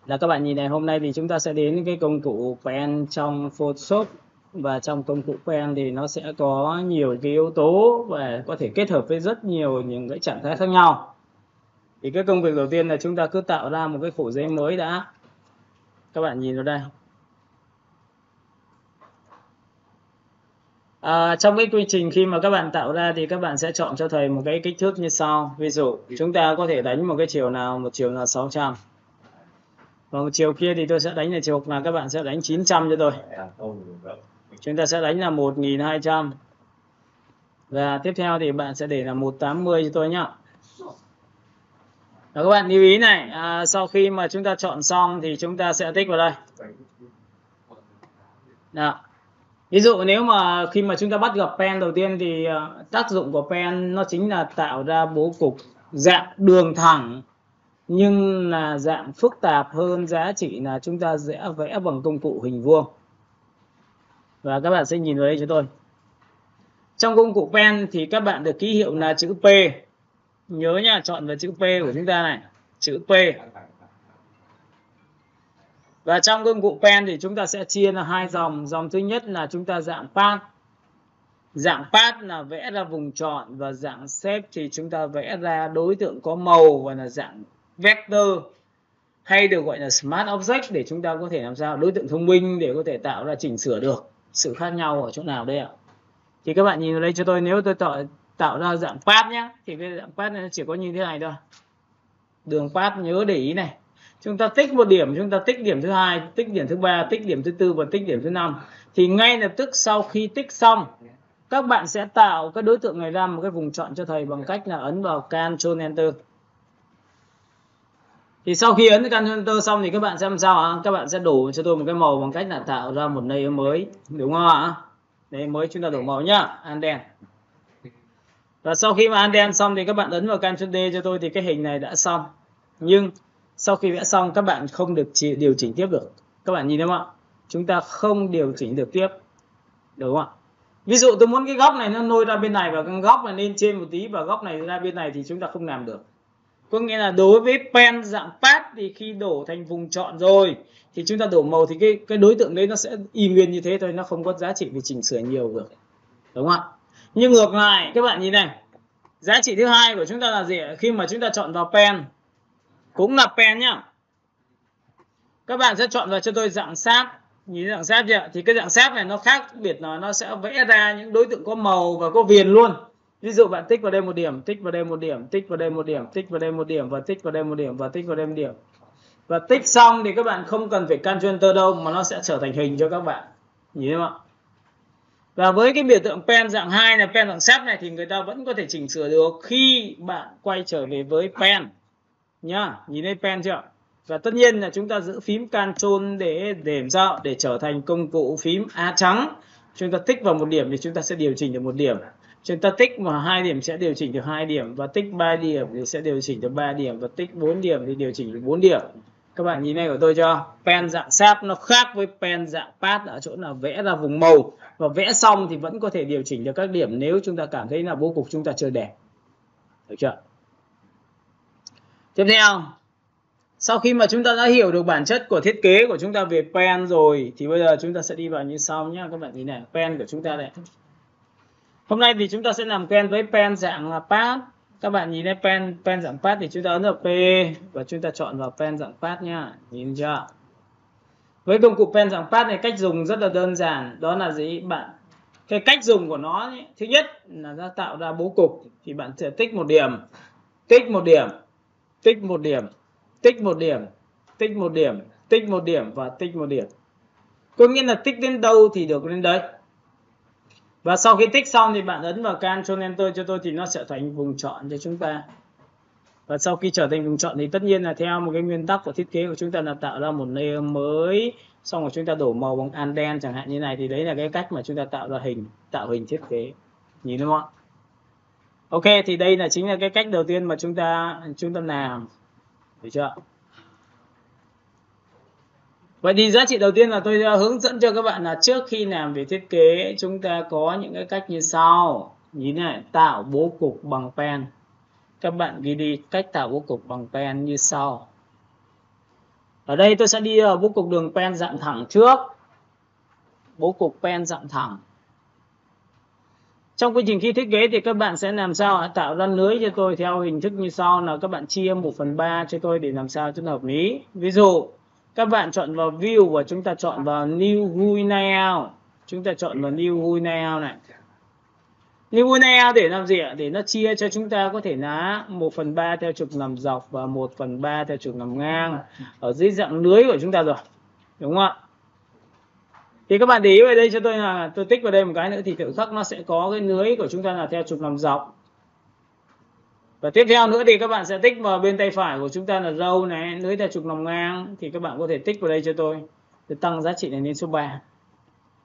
Là các bạn nhìn này, hôm nay thì chúng ta sẽ đến cái công cụ pen trong Photoshop. Và trong công cụ pen thì nó sẽ có nhiều cái yếu tố và có thể kết hợp với rất nhiều những cái trạng thái khác nhau. Thì cái công việc đầu tiên là chúng ta cứ tạo ra một cái phổ giấy mới đã. Các bạn nhìn vào đây. Trong cái quy trình khi mà các bạn tạo ra thì các bạn sẽ chọn cho thầy một cái kích thước như sau. Ví dụ chúng ta có thể đánh một cái chiều nào, một chiều là 600. Và một chiều kia thì tôi sẽ đánh là chiều là các bạn sẽ đánh 900 cho tôi. Chúng ta sẽ đánh là 1200. Và tiếp theo thì bạn sẽ để là 180 cho tôi nhá. Và các bạn lưu ý này, sau khi mà chúng ta chọn xong thì chúng ta sẽ tích vào đây. Nào. Ví dụ nếu mà khi mà chúng ta bắt gặp pen đầu tiên thì tác dụng của pen nó chính là tạo ra bố cục dạng đường thẳng nhưng là dạng phức tạp hơn giá trị là chúng ta sẽ vẽ bằng công cụ hình vuông. Và các bạn sẽ nhìn vào đây cho tôi. Trong công cụ pen thì các bạn được ký hiệu là chữ P. Nhớ nha, chọn vào chữ P của chúng ta này, chữ P. Và trong công cụ pen thì chúng ta sẽ chia là hai dòng. Dòng thứ nhất là chúng ta dạng path. Dạng path là vẽ ra vùng tròn, và dạng shape thì chúng ta vẽ ra đối tượng có màu và là dạng vector, hay được gọi là smart object, để chúng ta có thể làm sao đối tượng thông minh để có thể tạo ra chỉnh sửa được. Sự khác nhau ở chỗ nào đây ạ? Thì các bạn nhìn vào đây cho tôi, nếu tôi tạo ra dạng path nhé, thì cái dạng path này chỉ có như thế này thôi. Đường path nhớ để ý này. Chúng ta tích một điểm, chúng ta tích điểm thứ hai, tích điểm thứ ba, tích điểm thứ tư và tích điểm thứ năm. Thì ngay lập tức sau khi tích xong, các bạn sẽ tạo cái đối tượng này ra một cái vùng chọn cho thầy bằng cách là ấn vào Ctrl Enter. Thì sau khi ấn Ctrl Enter xong thì các bạn xem sao ạ? Các bạn sẽ đổ cho tôi một cái màu bằng cách là tạo ra một layer mới, đúng không ạ? Layer mới chúng ta đổ màu nhá, Anden. Và sau khi mà Anden xong thì các bạn ấn vào Ctrl D cho tôi thì cái hình này đã xong. Nhưng sau khi vẽ xong các bạn không được điều chỉnh tiếp được. Các bạn nhìn thấy không ạ? Chúng ta không điều chỉnh được tiếp. Đúng không ạ? Ví dụ tôi muốn cái góc này nó nôi ra bên này và cái góc này lên trên một tí và góc này ra bên này thì chúng ta không làm được. Có nghĩa là đối với pen dạng path thì khi đổ thành vùng chọn rồi thì chúng ta đổ màu thì cái đối tượng đấy nó sẽ y nguyên như thế thôi, nó không có giá trị để chỉnh sửa nhiều được. Đúng không ạ? Nhưng ngược lại các bạn nhìn này, giá trị thứ hai của chúng ta là gì? Khi mà chúng ta chọn vào pen, cũng là pen nhá, các bạn sẽ chọn vào cho tôi dạng sáp. Nhìn dạng sáp chưa? Thì cái dạng sáp này nó khác biệt là nó sẽ vẽ ra những đối tượng có màu và có viền luôn. Ví dụ bạn tích vào đây một điểm, tích vào đây một điểm, tích vào đây một điểm, tích vào đây một điểm, và tích vào đây một điểm, và tích vào đây một điểm. Và tích xong thì các bạn không cần phải Ctrl Enter đâu, mà nó sẽ trở thành hình cho các bạn. Nhìn thấy không ạ? Và với cái biểu tượng pen dạng 2 là pen dạng sáp này thì người ta vẫn có thể chỉnh sửa được khi bạn quay trở về với pen nhá. Nhìn thấy pen chưa? Và tất nhiên là chúng ta giữ phím Ctrl để làm sao? Để trở thành công cụ phím A trắng. Chúng ta tích vào một điểm thì chúng ta sẽ điều chỉnh được một điểm. Chúng ta tích vào 2 điểm sẽ điều chỉnh được 2 điểm, và tích 3 điểm thì sẽ điều chỉnh được 3 điểm, và tích 4 điểm thì điều chỉnh được 4 điểm. Các bạn nhìn này của tôi cho, pen dạng sáp nó khác với pen dạng path ở chỗ là vẽ ra vùng màu, và vẽ xong thì vẫn có thể điều chỉnh được các điểm nếu chúng ta cảm thấy là bố cục chúng ta chưa đẹp. Được chưa? Tiếp theo, sau khi mà chúng ta đã hiểu được bản chất của thiết kế của chúng ta về pen rồi thì bây giờ chúng ta sẽ đi vào như sau nhé. Các bạn nhìn này, pen của chúng ta đây. Hôm nay thì chúng ta sẽ làm quen với pen dạng path. Các bạn nhìn thấy pen dạng path thì chúng ta ấn vào P và chúng ta chọn vào pen dạng path nhá. Nhìn chưa? Với công cụ pen dạng path này, cách dùng rất là đơn giản. Đó là gì bạn? Cái cách dùng của nó ấy, thứ nhất là nó tạo ra bố cục thì bạn sẽ tích một điểm, tích một điểm, tích một điểm, tích một điểm, tích một điểm, tích một điểm và tích một điểm. Có nghĩa là tích đến đâu thì được lên đấy. Và sau khi tích xong thì bạn ấn vào Ctrl Enter cho tôi thì nó sẽ thành vùng chọn cho chúng ta. Và sau khi trở thành vùng chọn thì tất nhiên là theo một cái nguyên tắc của thiết kế của chúng ta là tạo ra một layer mới, xong rồi chúng ta đổ màu bằng Anden chẳng hạn như này, thì đấy là cái cách mà chúng ta tạo ra tạo hình thiết kế. Nhìn đúng không ạ? Ok, thì đây là chính là cái cách đầu tiên mà chúng ta làm. Được chưa? Vậy thì giá trị đầu tiên là tôi hướng dẫn cho các bạn là trước khi làm về thiết kế chúng ta có những cái cách như sau. Nhìn này, tạo bố cục bằng pen. Các bạn ghi đi cách tạo bố cục bằng pen như sau. Ở đây tôi sẽ đi ở bố cục đường pen dạng thẳng trước. Bố cục pen dạng thẳng. Trong quy trình khi thiết kế thì các bạn sẽ làm sao tạo ra lưới cho tôi theo hình thức như sau, là các bạn chia 1/3 cho tôi để làm sao cho nó hợp lý. Ví dụ các bạn chọn vào view và chúng ta chọn vào new GUI layout. Chúng ta chọn vào new GUI layout này. New GUI layout để làm gì ạ? Để nó chia cho chúng ta có thể là 1/3 theo trục nằm dọc và 1/3 theo trục nằm ngang ở dưới dạng lưới của chúng ta rồi. Đúng không ạ? Thì các bạn để ý vào đây cho tôi, là tôi tích vào đây một cái nữa thì tự khắc nó sẽ có cái lưới của chúng ta là theo trục nằm dọc. Và tiếp theo nữa thì các bạn sẽ tích vào bên tay phải của chúng ta là row này, lưới theo trục nằm ngang, thì các bạn có thể tích vào đây cho tôi để tăng giá trị này lên số 3.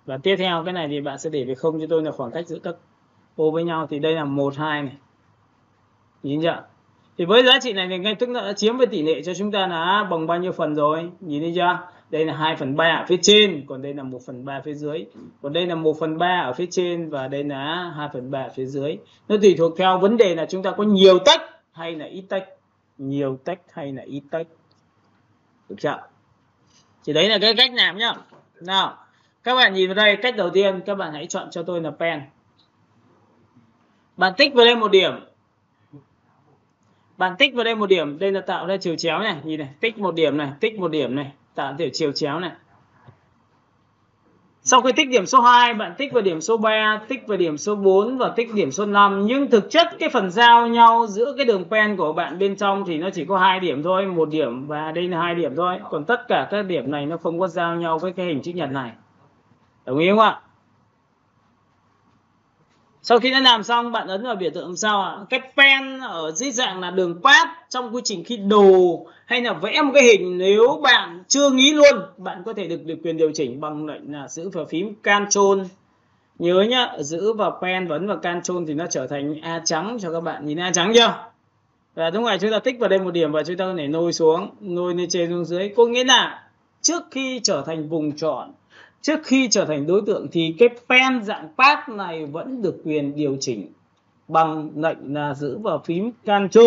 Và tiếp theo cái này thì bạn sẽ để về không cho tôi là khoảng cách giữa các ô với nhau, thì đây là 1, 2 này. Nhìn chưa? Thì với giá trị này thì ngay tức là đã chiếm với tỷ lệ cho chúng ta là bằng bao nhiêu phần rồi. Nhìn thấy chưa? Đây là 2/3 ở phía trên, còn đây là 1/3 phía dưới. Còn đây là 1/3 ở phía trên và đây là 2/3 ở phía dưới. Nó tùy thuộc theo vấn đề là chúng ta có nhiều tách hay là ít tách. Nhiều tách hay là ít tách. Được chưa? Thì đấy là cái cách làm nhá. Nào, các bạn nhìn vào đây, cách đầu tiên các bạn hãy chọn cho tôi là pen. Bạn tích vào đây một điểm. Bạn tích vào đây một điểm, đây là tạo ra chiều chéo này, nhìn này, tích một điểm này, tích một điểm này, tạo ra chiều chéo này. Sau khi tích điểm số 2, bạn tích vào điểm số 3, tích vào điểm số 4 và tích điểm số 5, nhưng thực chất cái phần giao nhau giữa cái đường pen của bạn bên trong thì nó chỉ có 2 điểm thôi, 1 điểm và đây là 2 điểm thôi, còn tất cả các điểm này nó không có giao nhau với cái hình chữ nhật này. Đồng ý không ạ? Sau khi đã làm xong, bạn ấn vào biểu tượng làm sao ạ? Cái pen ở dưới dạng là đường path trong quy trình khi đồ hay là vẽ một cái hình, nếu bạn chưa nghĩ luôn, bạn có thể được quyền điều chỉnh bằng lệnh là giữ vào phím Ctrl. Nhớ nhá, giữ vào pen và ấn vào Ctrl thì nó trở thành A trắng cho các bạn. Nhìn A trắng chưa? Và lúc này chúng ta tích vào đây một điểm và chúng ta có thể nôi xuống, nôi lên trên xuống dưới. Có nghĩa là trước khi trở thành vùng chọn, trước khi trở thành đối tượng thì cái pen dạng path này vẫn được quyền điều chỉnh bằng lệnh là giữ vào phím Ctrl.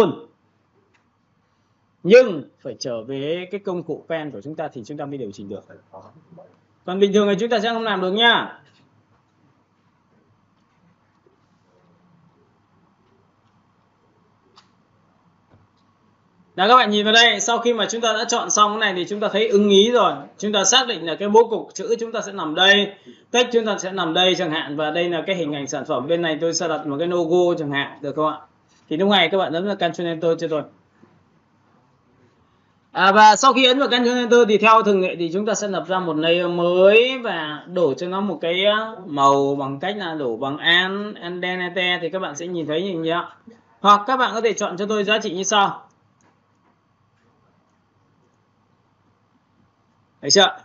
Nhưng phải trở về cái công cụ pen của chúng ta thì chúng ta mới điều chỉnh được. Còn bình thường thì chúng ta sẽ không làm được nha. Nào các bạn nhìn vào đây, sau khi mà chúng ta đã chọn xong cái này thì chúng ta thấy ưng ý rồi. Chúng ta xác định là cái bố cục chữ chúng ta sẽ nằm đây, text chúng ta sẽ nằm đây chẳng hạn, và đây là cái hình ảnh sản phẩm. Bên này tôi sẽ đặt một cái logo chẳng hạn, được không ạ? Thì lúc này các bạn ấn vào Ctrl Enter cho tôi. Và sau khi ấn vào Ctrl Enter thì theo thường lệ thì chúng ta sẽ lập ra một layer mới và đổ cho nó một cái màu bằng cách là đổ bằng Andente, thì các bạn sẽ nhìn thấy như vậy. Hoặc các bạn có thể chọn cho tôi giá trị như sau. Thấy chưa?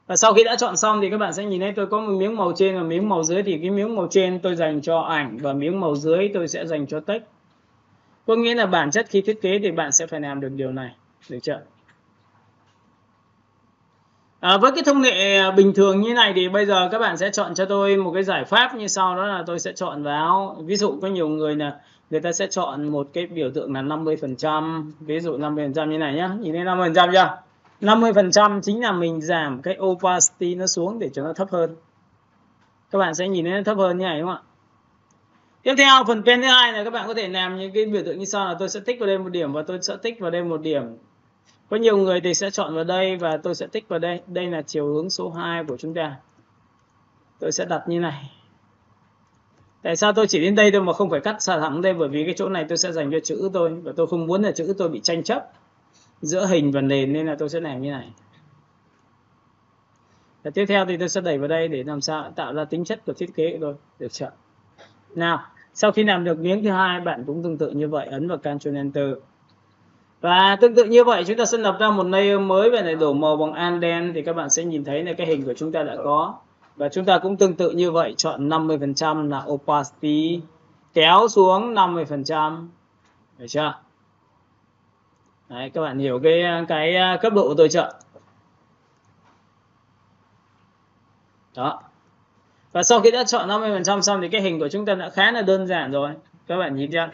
Và sau khi đã chọn xong thì các bạn sẽ nhìn thấy tôi có một miếng màu trên và miếng màu dưới, thì cái miếng màu trên tôi dành cho ảnh và miếng màu dưới tôi sẽ dành cho text. Có nghĩa là bản chất khi thiết kế thì bạn sẽ phải làm được điều này, được chưa? Với cái thông lệ bình thường như này thì bây giờ các bạn sẽ chọn cho tôi một cái giải pháp như sau, đó là tôi sẽ chọn vào, ví dụ có nhiều người là người ta sẽ chọn một cái biểu tượng là 50%, ví dụ 50% như này nhá, nhìn thấy 50% chưa? 50% chính là mình giảm cái opacity nó xuống để cho nó thấp hơn. Các bạn sẽ nhìn thấy nó thấp hơn như này đúng không ạ? Tiếp theo phần pen thứ hai là các bạn có thể làm những cái biểu tượng như sau, là tôi sẽ tích vào đây một điểm và tôi sẽ tích vào đây một điểm. Có nhiều người thì sẽ chọn vào đây và tôi sẽ tích vào đây. Đây là chiều hướng số 2 của chúng ta. Tôi sẽ đặt như này. Tại sao tôi chỉ đến đây thôi mà không phải cắt xa thẳng đây? Bởi vì cái chỗ này tôi sẽ dành cho chữ tôi và tôi không muốn là chữ tôi bị tranh chấp giữa hình và nền, nên là tôi sẽ làm như này. Và tiếp theo thì tôi sẽ đẩy vào đây để làm sao tạo ra tính chất của thiết kế của tôi, được chưa? Nào, sau khi làm được miếng thứ hai, bạn cũng tương tự như vậy, ấn vào Ctrl Enter. Và tương tự như vậy chúng ta sẽ lập ra một layer mới và lại đổ màu bằng Andent, thì các bạn sẽ nhìn thấy là cái hình của chúng ta đã có. Và chúng ta cũng tương tự như vậy, chọn 50% là opacity, kéo xuống 50%, được chưa? Đấy, các bạn hiểu cái cấp độ của tôi chưa? Đó. Và sau khi đã chọn 50% xong thì cái hình của chúng ta đã khá là đơn giản rồi. Các bạn nhìn chưa?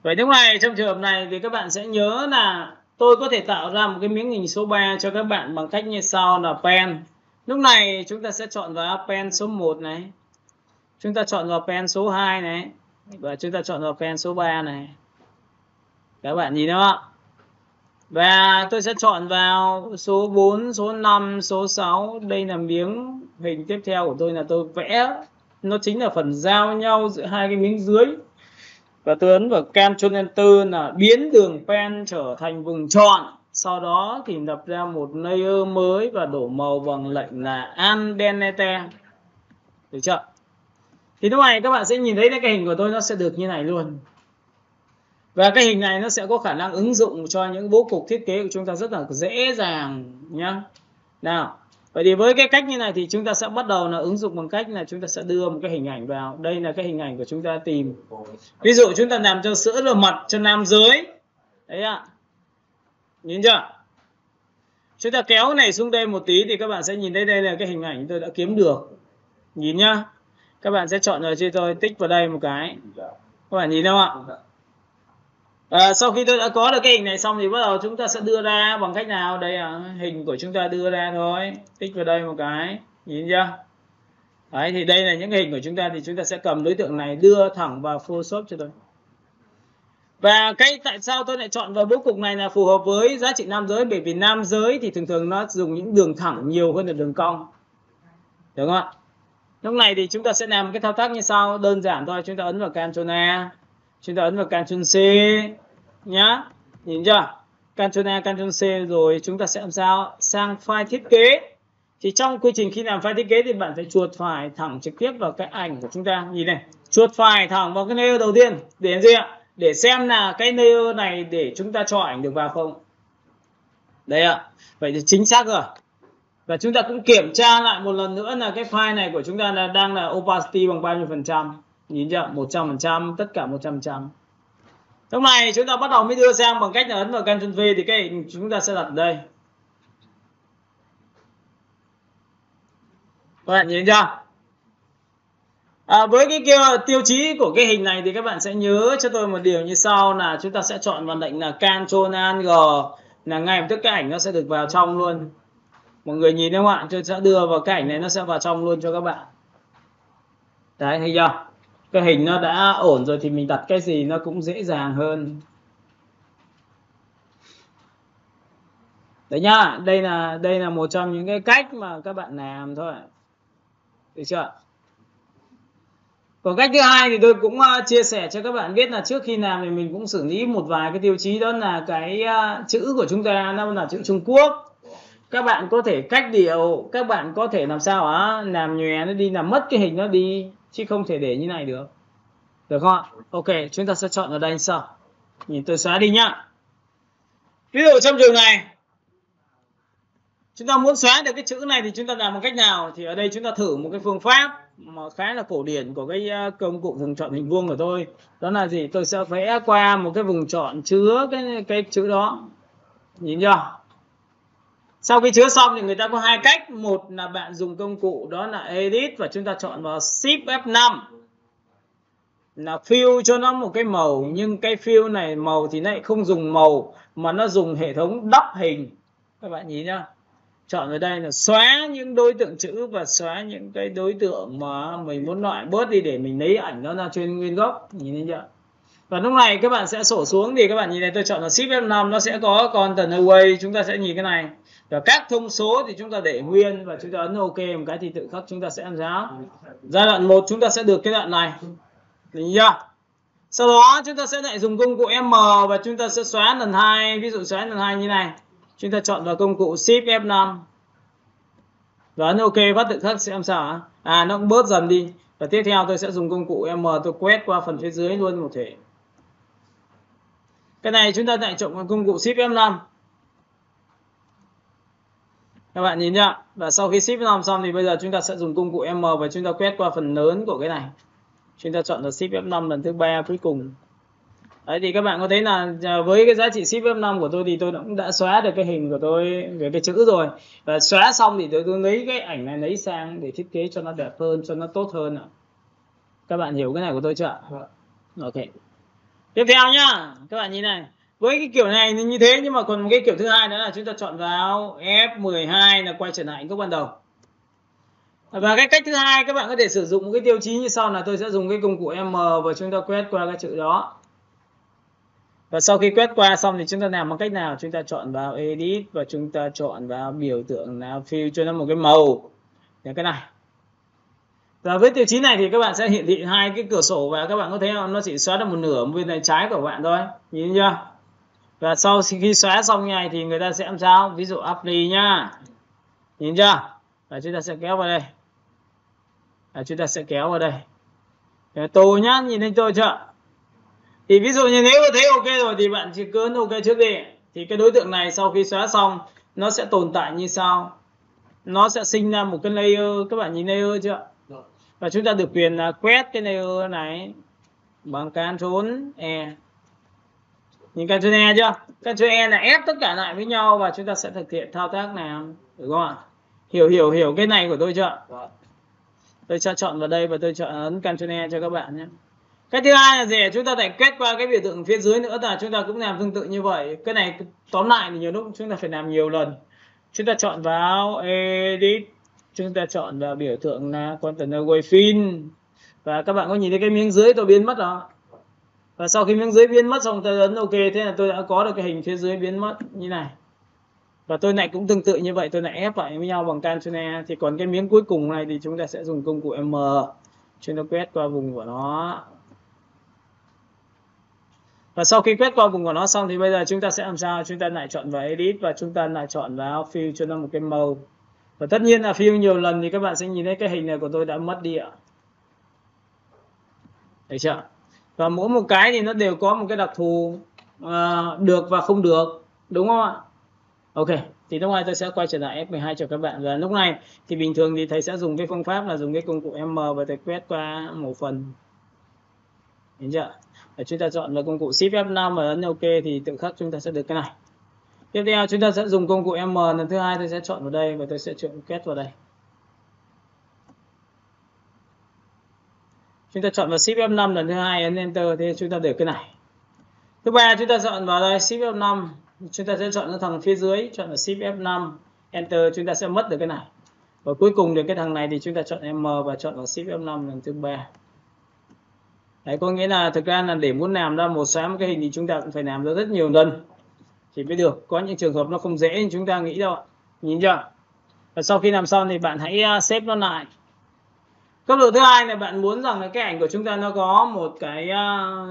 Vậy lúc này trong trường hợp này thì các bạn sẽ nhớ là tôi có thể tạo ra một cái miếng hình số 3 cho các bạn bằng cách như sau là pen. Lúc này chúng ta sẽ chọn vào pen số 1 này, chúng ta chọn vào pen số 2 này, và chúng ta chọn vào pen số 3 này. Các bạn nhìn thấy không ạ? Và tôi sẽ chọn vào số 4, số 5, số 6. Đây là miếng hình tiếp theo của tôi, là tôi vẽ. Nó chính là phần giao nhau giữa hai cái miếng dưới. Và tôi ấn vào Ctrl Enter là biến đường pen trở thành vùng tròn. Sau đó thì lập ra một layer mới và đổ màu bằng lệnh là Andente. Được chưa? Thì lúc này các bạn sẽ nhìn thấy cái hình của tôi nó sẽ được như này luôn. Và cái hình này nó sẽ có khả năng ứng dụng cho những bố cục thiết kế của chúng ta rất là dễ dàng nhá. Nào, vậy thì với cái cách như này thì chúng ta sẽ bắt đầu là ứng dụng bằng cách là chúng ta sẽ đưa một cái hình ảnh vào. Đây là cái hình ảnh của chúng ta tìm. Ví dụ chúng ta làm cho sữa rửa mặt cho nam giới. Đấy ạ. Nhìn chưa? Chúng ta kéo cái này xuống đây một tí thì các bạn sẽ nhìn thấy đây là cái hình ảnh tôi đã kiếm được. Nhìn nhá. Các bạn sẽ chọn rồi cho tôi tích vào đây một cái. Các bạn nhìn không ạ? Sau khi tôi đã có được cái hình này xong thì bắt đầu chúng ta sẽ đưa ra bằng cách nào? Đây là hình của chúng ta đưa ra thôi. Tích vào đây một cái. Nhìn chưa? Đấy, thì đây là những hình của chúng ta, thì chúng ta sẽ cầm đối tượng này đưa thẳng vào Photoshop cho tôi. Và tại sao tôi lại chọn vào bố cục này là phù hợp với giá trị nam giới? Bởi vì nam giới thì thường thường nó dùng những đường thẳng nhiều hơn là đường cong. Được không ạ? Lúc này thì chúng ta sẽ làm cái thao tác như sau. Đơn giản thôi, chúng ta ấn vào Ctrl A, chúng ta ấn vào Ctrl C nhá. Nhìn chưa? Ctrl A, Ctrl C rồi chúng ta sẽ làm sao? Sang file thiết kế. Thì trong quy trình khi làm file thiết kế thì bạn phải chuột phải thẳng trực tiếp vào cái ảnh của chúng ta. Nhìn này, chuột phải thẳng vào cái layer đầu tiên. Để làm gì ạ? Để xem là cái layer này để chúng ta cho ảnh được vào không. Đấy ạ. Vậy thì chính xác rồi. Và chúng ta cũng kiểm tra lại một lần nữa là cái file này của chúng ta là đang là opacity bằng bao nhiêu phần trăm. Nhìn chưa? 100%, tất cả 100%. Lúc này chúng ta bắt đầu mới đưa sang bằng cách là ấn vào Ctrl V thì cái hình chúng ta sẽ đặt ở đây. Các bạn nhìn chưa? Với cái tiêu chí của cái hình này thì các bạn sẽ nhớ cho tôi một điều như sau là chúng ta sẽ chọn vào lệnh là Ctrl Alt G, là ngay lập tức cái ảnh nó sẽ được vào trong luôn. Mọi người nhìn thấy không ạ? Tôi sẽ đưa vào cái ảnh này, nó sẽ vào trong luôn cho các bạn. Đấy, thấy chưa? Cái hình nó đã ổn rồi thì mình đặt cái gì nó cũng dễ dàng hơn. Đấy nhá, đây là một trong những cái cách mà các bạn làm thôi. Được chưa? Còn cách thứ hai thì tôi cũng chia sẻ cho các bạn biết là trước khi làm thì mình cũng xử lý một vài cái tiêu chí, đó là cái chữ của chúng ta nó là chữ Trung Quốc. Các bạn có thể cách điệu, các bạn có thể làm sao làm nhòe nó đi, làm mất cái hình nó đi, chứ không thể để như này được. Được không ạ? Ok, chúng ta sẽ chọn ở đây sao? Nhìn tôi xóa đi nhá. Ví dụ trong trường này chúng ta muốn xóa được cái chữ này thì chúng ta làm một cách nào? Thì ở đây chúng ta thử một cái phương pháp mà khá là cổ điển của cái công cụ vùng chọn hình vuông của tôi. Đó là gì? Tôi sẽ vẽ qua một cái vùng chọn chứa cái chữ đó. Nhìn chưa? Sau khi chứa xong thì người ta có hai cách. Một là bạn dùng công cụ đó là Edit và chúng ta chọn vào Shift F5 là fill cho nó một cái màu, nhưng cái fill này màu thì lại không dùng màu mà nó dùng hệ thống đắp hình. Các bạn nhìn nhá. Chọn ở đây là xóa những đối tượng chữ và xóa những cái đối tượng mà mình muốn loại bớt đi để mình lấy ảnh nó ra trên nguyên gốc. Nhìn thấy chưa? Và lúc này các bạn sẽ sổ xuống thì các bạn nhìn này, tôi chọn là Shift F5 nó sẽ có content away, chúng ta sẽ nhìn cái này. Và các thông số thì chúng ta để nguyên và chúng ta ấn OK một cái thì tự khắc chúng ta sẽ làm giá. Giai đoạn 1 chúng ta sẽ được cái đoạn này. Nhìn chưa? Sau đó chúng ta sẽ lại dùng công cụ M và chúng ta sẽ xóa lần 2, ví dụ xóa lần 2 như này. Chúng ta chọn vào công cụ Shift F5 và ấn OK, phát tự khắc sẽ làm sao nó cũng bớt dần đi. Và tiếp theo tôi sẽ dùng công cụ M, tôi quét qua phần phía dưới luôn một thể. Cái này chúng ta lại chọn vào công cụ Shift F5. Các bạn nhìn nhá. Và sau khi Shift F5 xong thì bây giờ chúng ta sẽ dùng công cụ M và chúng ta quét qua phần lớn của cái này. Chúng ta chọn là Shift F5 lần thứ 3 cuối cùng. Đấy thì các bạn có thấy là với cái giá trị Shift F5 của tôi thì tôi cũng đã xóa được cái hình của tôi về cái chữ rồi. Và xóa xong thì tôi lấy cái ảnh này lấy sang để thiết kế cho nó đẹp hơn, cho nó tốt hơn. Các bạn hiểu cái này của tôi chưa? Ok. Tiếp theo nhá. Các bạn nhìn này. Với cái kiểu này như thế, nhưng mà còn một cái kiểu thứ hai nữa là chúng ta chọn vào F12 là quay trở lại ảnh gốc ban đầu. Và cái cách thứ hai các bạn có thể sử dụng một cái tiêu chí như sau, là tôi sẽ dùng cái công cụ M và chúng ta quét qua cái chữ đó. Và sau khi quét qua xong thì chúng ta làm bằng cách nào? Chúng ta chọn vào Edit và chúng ta chọn vào biểu tượng là Fill cho nó một cái màu. Là cái này. Và với tiêu chí này thì các bạn sẽ hiển thị hai cái cửa sổ, và các bạn có thấy không? Nó chỉ xóa được một nửa bên tay trái của bạn thôi. Nhìn chưa? Và sau khi xóa xong như này thì người ta sẽ làm sao? Ví dụ Apply nhá. Nhìn chưa? Và chúng ta sẽ kéo vào đây. Và chúng ta sẽ kéo vào đây. Tô nhá, nhìn thấy tôi chưa? Thì ví dụ như nếu thấy ok rồi thì bạn chỉ cứ ok trước đi. Thì cái đối tượng này sau khi xóa xong nó sẽ tồn tại như sau. Nó sẽ sinh ra một cái layer, các bạn nhìn layer chưa? Và chúng ta được quyền là quét cái layer này bằng Ctrl E. Nhìn Ctrl E chưa? Ctrl E là ép tất cả lại với nhau và chúng ta sẽ thực hiện thao tác nào, được không ạ? Hiểu cái này của tôi chưa? Tôi sẽ chọn vào đây và tôi chọn ấn Ctrl E cho các bạn nhé. Cái thứ hai là gì? Chúng ta phải quét qua cái biểu tượng phía dưới nữa, là chúng ta cũng làm tương tự như vậy. Cái này tóm lại thì nhiều lúc chúng ta phải làm nhiều lần. Chúng ta chọn vào Edit, chúng ta chọn vào biểu tượng là Container Way Fill, và các bạn có nhìn thấy cái miếng dưới tôi biến mất đó. Và sau khi miếng dưới biến mất xong tôi ấn ok, thế là tôi đã có được cái hình phía dưới biến mất như này. Và tôi lại cũng tương tự như vậy, tôi lại ép lại với nhau bằng Ctrl E. Thì còn cái miếng cuối cùng này thì chúng ta sẽ dùng công cụ M, chúng ta quét qua vùng của nó. Và sau khi quét qua vùng của nó xong thì bây giờ chúng ta sẽ làm sao? Chúng ta lại chọn vào Edit và chúng ta lại chọn vào Fill cho nó một cái màu. Và tất nhiên là Fill nhiều lần thì các bạn sẽ nhìn thấy cái hình này của tôi đã mất đi ạ. Thấy chưa? Và mỗi một cái thì nó đều có một cái đặc thù được và không được, đúng không ạ? Ok, thì lúc này tôi sẽ quay trở lại F12 cho các bạn. Và lúc này thì bình thường thì thầy sẽ dùng cái phương pháp là dùng cái công cụ M và thầy quét qua một phần. Thấy chưa? Để chúng ta chọn vào công cụ Shift F5 và ấn OK thì tự khắc chúng ta sẽ được cái này. Tiếp theo chúng ta sẽ dùng công cụ M lần thứ hai, tôi sẽ chọn vào đây và tôi sẽ chọn quét vào đây. Chúng ta chọn vào Shift F5 lần thứ hai, ấn Enter thì chúng ta được cái này. Thứ ba chúng ta chọn vào đây Shift F5, chúng ta sẽ chọn cái thằng phía dưới, chọn vào Shift F5, Enter, chúng ta sẽ mất được cái này. Và cuối cùng được cái thằng này thì chúng ta chọn M và chọn vào Shift F5 lần thứ ba. Đấy, có nghĩa là thực ra là để muốn làm ra một xóa một cái hình thì chúng ta cũng phải làm ra rất nhiều lần thì mới được. Có những trường hợp nó không dễ như chúng ta nghĩ đâu ạ. Nhìn chưa? Và sau khi làm xong thì bạn hãy xếp nó lại. Cấp độ thứ hai là bạn muốn rằng là cái ảnh của chúng ta nó có một cái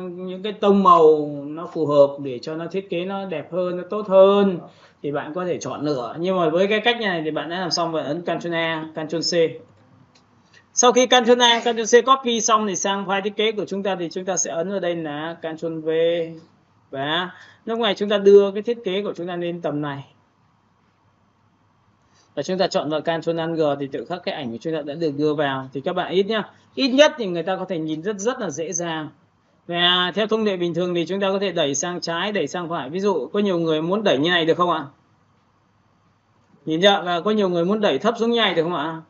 những cái tông màu nó phù hợp để cho nó thiết kế nó đẹp hơn, nó tốt hơn, thì bạn có thể chọn lựa. Nhưng mà với cái cách này thì bạn đã làm xong và ấn Ctrl A, Ctrl C. Sau khi Ctrl A, Ctrl C copy xong thì sang file thiết kế của chúng ta thì chúng ta sẽ ấn vào đây là Ctrl V, và lúc này chúng ta đưa cái thiết kế của chúng ta lên tầm này. Và chúng ta chọn vào Ctrl Alt G thì tự khắc cái ảnh của chúng ta đã được đưa vào. Thì các bạn ít nhất thì người ta có thể nhìn rất là dễ dàng. Và theo thông lệ bình thường thì chúng ta có thể đẩy sang trái, đẩy sang phải. Ví dụ có nhiều người muốn đẩy như này được không ạ? Nhìn chưa? Và có nhiều người muốn đẩy thấp xuống như này được không ạ?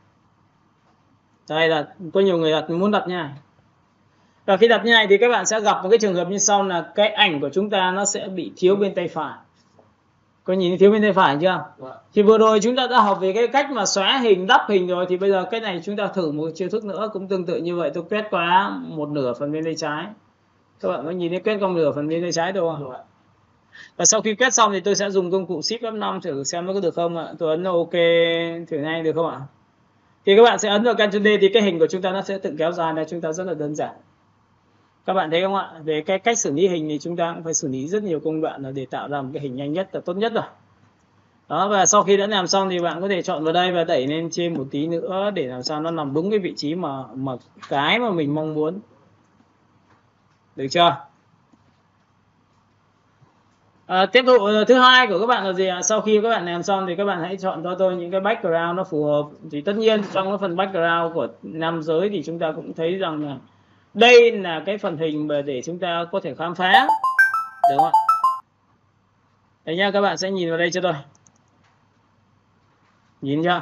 Đây là có nhiều người muốn đặt như này. Và khi đặt như này thì các bạn sẽ gặp một cái trường hợp như sau, là cái ảnh của chúng ta nó sẽ bị thiếu bên tay phải. Có nhìn thiếu bên tay phải chưa? Thì vừa rồi chúng ta đã học về cái cách mà xóa hình, đắp hình rồi, thì bây giờ cái này chúng ta thử một chiêu thức nữa cũng tương tự như vậy. Tôi quét qua một nửa phần bên tay trái. Các bạn có nhìn thấy quét qua một nửa phần bên tay trái đâu không? Và sau khi quét xong thì tôi sẽ dùng công cụ Shift F5 thử xem nó có được không ạ. Tôi ấn OK thử ngay được không ạ? Thì các bạn sẽ ấn vào Ctrl D thì cái hình của chúng ta nó sẽ tự kéo dài này, chúng ta rất là đơn giản. Các bạn thấy không ạ? Về cái cách xử lý hình thì chúng ta cũng phải xử lý rất nhiều công đoạn để tạo ra một cái hình nhanh nhất và tốt nhất rồi. Đó, và sau khi đã làm xong thì bạn có thể chọn vào đây và đẩy lên trên một tí nữa để làm sao nó nằm đúng cái vị trí mà cái mà mình mong muốn. Được chưa? Tiếp tục thứ hai của các bạn là gì ạ? Sau khi các bạn làm xong thì các bạn hãy chọn cho tôi những cái background nó phù hợp. Thì tất nhiên trong cái phần background của nam giới thì chúng ta cũng thấy rằng là đây là cái phần hình mà để chúng ta có thể khám phá, đúng không ạ? Đấy nha, các bạn sẽ nhìn vào đây cho tôi. Nhìn chưa?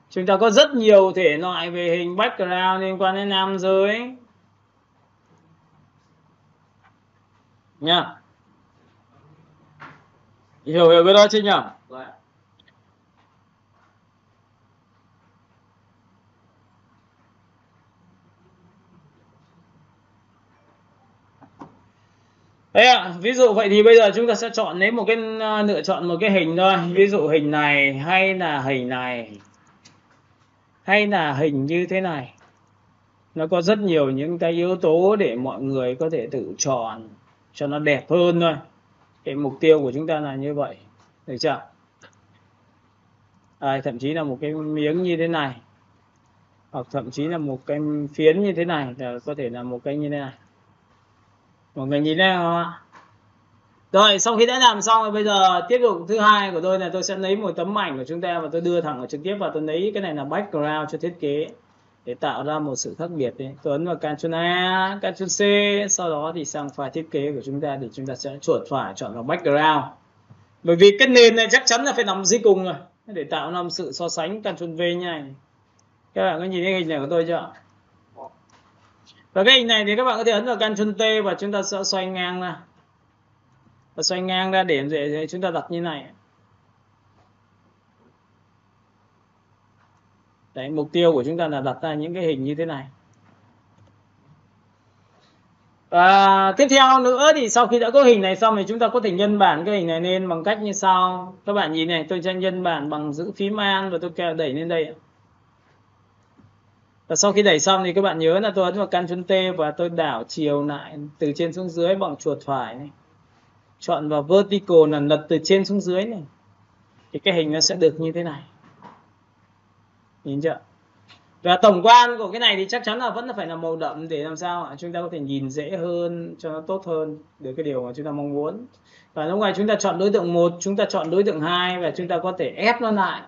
Chúng ta có rất nhiều thể loại về hình background liên quan đến nam giới nha. Hiểu cái đó chưa nhỉ? Đấy ạ, ví dụ vậy thì bây giờ chúng ta sẽ chọn lấy một cái lựa chọn một cái hình thôi. Ví dụ hình này hay là hình này hay là hình như thế này. Nó có rất nhiều những cái yếu tố để mọi người có thể tự chọn cho nó đẹp hơn thôi. Cái mục tiêu của chúng ta là như vậy, được chưa? Thậm chí là một cái miếng như thế này, hoặc thậm chí là một cái phiến như thế này, là có thể là một cái như thế này. Mọi người nhìn thấy không ạ? Rồi, sau khi đã làm xong rồi, bây giờ tiếp tục thứ hai của tôi là tôi sẽ lấy một tấm ảnh của chúng ta và tôi đưa thẳng vào trực tiếp vào, tôi lấy cái này là background cho thiết kế để tạo ra một sự khác biệt đấy. Tôi ấn vào Ctrl A, Ctrl C, sau đó thì sang file thiết kế của chúng ta thì chúng ta sẽ chuột phải chọn vào background. Bởi vì cái nền này chắc chắn là phải nằm dưới cùng rồi để tạo ra một sự so sánh. Ctrl V như này. Các bạn có nhìn thấy hình này của tôi chưa? Và cái hình này thì các bạn có thể ấn vào Ctrl T và chúng ta sẽ xoay ngang ra. Và xoay ngang ra để chúng ta đặt như này. Đấy, mục tiêu của chúng ta là đặt ra những cái hình như thế này. Và tiếp theo nữa thì sau khi đã có hình này xong thì chúng ta có thể nhân bản cái hình này lên bằng cách như sau. Các bạn nhìn này, tôi sẽ nhân bản bằng giữ phím Alt và tôi đẩy lên đây. Và sau khi đẩy xong thì các bạn nhớ là tôi ấn vào Ctrl T và tôi đảo chiều lại từ trên xuống dưới bằng chuột phải này. Chọn vào vertical là lật từ trên xuống dưới này. Thì cái hình nó sẽ được như thế này. Nhìn chưa? Và tổng quan của cái này thì chắc chắn là vẫn phải là màu đậm để làm sao chúng ta có thể nhìn dễ hơn, cho nó tốt hơn được cái điều mà chúng ta mong muốn. Và lúc này chúng ta chọn đối tượng 1, chúng ta chọn đối tượng 2 và chúng ta có thể ép nó lại.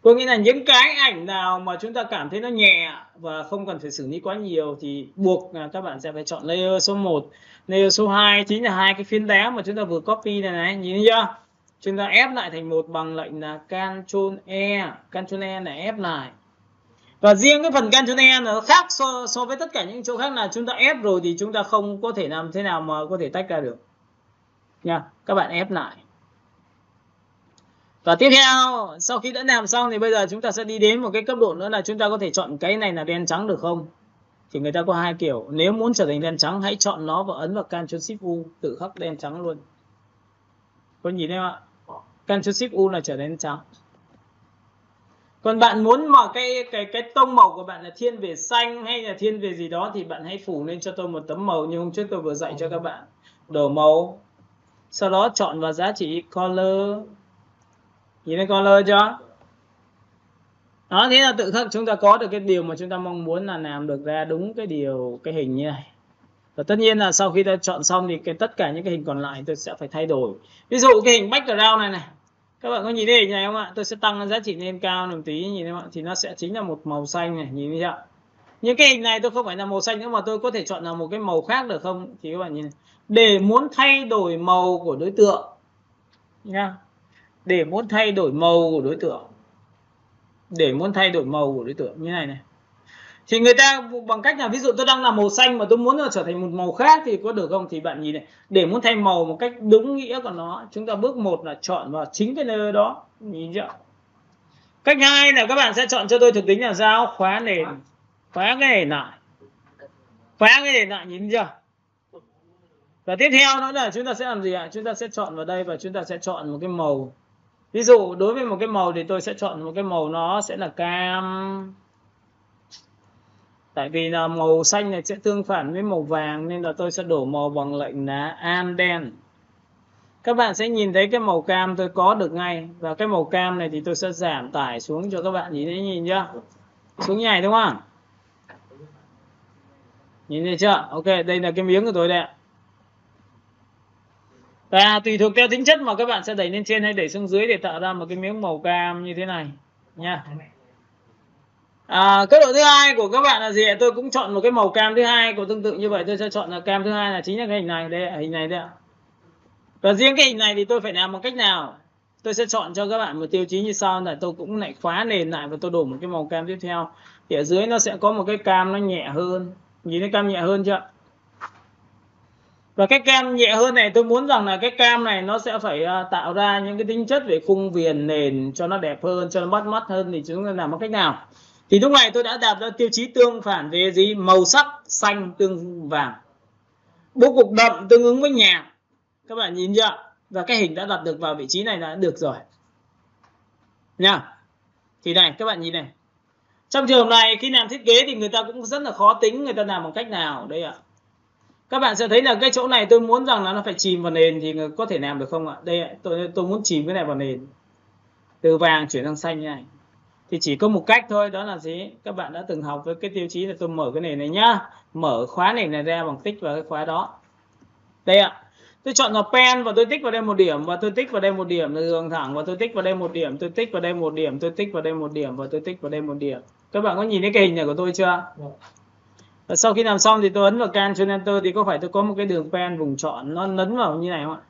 Có nghĩa là những cái ảnh nào mà chúng ta cảm thấy nó nhẹ và không cần phải xử lý quá nhiều thì buộc các bạn sẽ phải chọn layer số 1. Layer số 2 chính là hai cái phiến đá mà chúng ta vừa copy này này, nhìn thấy chưa? Chúng ta ép lại thành một bằng lệnh là Ctrl E. Ctrl E là ép lại. Và riêng cái phần Ctrl E nó khác so với tất cả những chỗ khác là chúng ta ép rồi thì chúng ta không có thể làm thế nào mà có thể tách ra được nha. Các bạn ép lại. Và tiếp theo, sau khi đã làm xong thì bây giờ chúng ta sẽ đi đến một cái cấp độ nữa là chúng ta có thể chọn cái này là đen trắng được không? Thì người ta có hai kiểu. Nếu muốn trở thành đen trắng hãy chọn nó và ấn vào Ctrl Shift U tự khắc đen trắng luôn. Có nhìn thấy không ạ? Ctrl Shift U là trở nên trắng. Còn bạn muốn mà cái tông màu của bạn là thiên về xanh hay là thiên về gì đó thì bạn hãy phủ lên cho tôi một tấm màu như hôm trước tôi vừa dạy cho các bạn. Đổ màu. Sau đó chọn vào giá trị color. Nhìn thấy color chưa? Đó, thế là tự khắc chúng ta có được cái điều mà chúng ta mong muốn là làm được ra đúng cái hình như này. Và tất nhiên là sau khi ta chọn xong thì tất cả những cái hình còn lại tôi sẽ phải thay đổi. Ví dụ cái hình background này này. Các bạn có nhìn thấy hình này không ạ? Tôi sẽ tăng giá trị lên cao một tí, nhìn thấy không ạ? Thì nó sẽ chính là một màu xanh này, nhìn thấy chưa? Những cái hình này tôi không phải là màu xanh nữa mà tôi có thể chọn là một cái màu khác được không? Thì các bạn nhìn này. Để muốn thay đổi màu của đối tượng nha. Để muốn thay đổi màu của đối tượng. Để muốn thay đổi màu của đối tượng như này này. Thì người ta bằng cách là ví dụ tôi đang làm màu xanh mà tôi muốn nó trở thành một màu khác thì có được không? Thì bạn nhìn này, để muốn thay màu một cách đúng nghĩa của nó, chúng ta bước 1 là chọn vào chính cái nơi đó, nhìn chưa? Cách 2 là các bạn sẽ chọn cho tôi thuộc tính là sao? Khóa nền. Khóa cái nền lại. Khóa cái nền lại, nhìn chưa? Và tiếp theo nữa là chúng ta sẽ làm gì ạ? Chúng ta sẽ chọn vào đây và chúng ta sẽ chọn một cái màu. Ví dụ đối với một cái màu thì tôi sẽ chọn một cái màu nó sẽ là cam. Tại vì là màu xanh này sẽ tương phản với màu vàng nên là tôi sẽ đổ màu bằng lệnh là Alt đen. Các bạn sẽ nhìn thấy cái màu cam tôi có được ngay. Và cái màu cam này thì tôi sẽ giảm tải xuống cho các bạn nhìn chưa? Xuống như này đúng không? Nhìn thấy chưa? Ok, đây là cái miếng của tôi đây ạ. Và tùy thuộc theo tính chất mà các bạn sẽ đẩy lên trên hay đẩy xuống dưới để tạo ra một cái miếng màu cam như thế này nha. Cấp độ thứ hai của các bạn là gì? Tôi cũng chọn một cái màu cam thứ hai của tương tự như vậy. Tôi sẽ chọn là cam thứ hai là chính là cái hình này đây, hình này đây ạ. Và riêng cái hình này thì tôi phải làm bằng cách nào? Tôi sẽ chọn cho các bạn một tiêu chí như sau là tôi cũng lại khóa nền lại và tôi đổ một cái màu cam tiếp theo. Thì ở dưới nó sẽ có một cái cam nó nhẹ hơn. Nhìn thấy cam nhẹ hơn chưa? Và cái cam nhẹ hơn này tôi muốn rằng là cái cam này nó sẽ phải tạo ra những cái tính chất về khung viền nền cho nó đẹp hơn, cho nó bắt mắt hơn. Thì chúng ta làm bằng cách nào? Thì lúc này tôi đã đặt ra tiêu chí tương phản về gì? Màu sắc xanh tương vàng, bố cục đậm tương ứng với nhạt. Các bạn nhìn chưa? Và cái hình đã đặt được vào vị trí này là được rồi nha. Thì này các bạn nhìn này, trong trường hợp này khi làm thiết kế thì người ta cũng rất là khó tính người ta làm bằng cách nào đây ạ. Các bạn sẽ thấy là cái chỗ này tôi muốn rằng là nó phải chìm vào nền thì có thể làm được không ạ? Đây tôi muốn chìm cái này vào nền, từ vàng chuyển sang xanh như này. Thì chỉ có một cách thôi, đó là gì? Các bạn đã từng học với cái tiêu chí là tôi mở cái nền này nhá, mở khóa nền này ra bằng tích vào cái khóa đó. Đây ạ. Tôi chọn vào pen và tôi tích vào đây một điểm, và tôi tích vào đây một điểm là đường thẳng, và tôi tích vào đây một điểm, tôi tích vào đây một điểm, tôi tích vào đây một điểm, và tôi tích vào đây một điểm. Các bạn có nhìn thấy cái hình này của tôi chưa? Và sau khi làm xong thì tôi ấn vào Ctrl Enter thì có phải tôi có một cái đường pen vùng chọn nó lấn vào như này không ạ?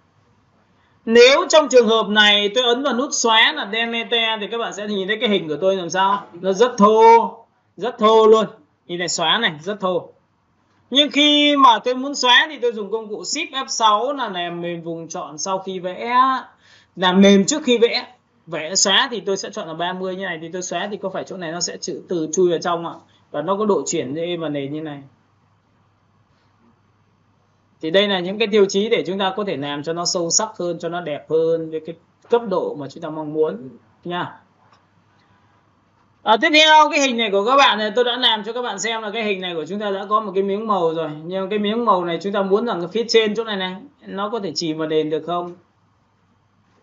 Nếu trong trường hợp này tôi ấn vào nút xóa là Delete thì các bạn sẽ nhìn thấy cái hình của tôi làm sao? Nó rất thô luôn. Nhìn này, xóa này, rất thô. Nhưng khi mà tôi muốn xóa thì tôi dùng công cụ Shift F6 là làm mềm vùng chọn sau khi vẽ, làm mềm trước khi vẽ. Vẽ xóa thì tôi sẽ chọn là 30 như này, thì tôi xóa thì có phải chỗ này nó sẽ từ chui vào trong ạ? Và nó có độ chuyển đi vào nền như này. Thì đây là những cái tiêu chí để chúng ta có thể làm cho nó sâu sắc hơn, cho nó đẹp hơn với cái cấp độ mà chúng ta mong muốn nha. Tiếp theo cái hình này của các bạn này tôi đã làm cho các bạn xem là cái hình này của chúng ta đã có một cái miếng màu rồi. Nhưng cái miếng màu này chúng ta muốn rằng cái phía trên chỗ này này nó có thể chìm vào nền được không?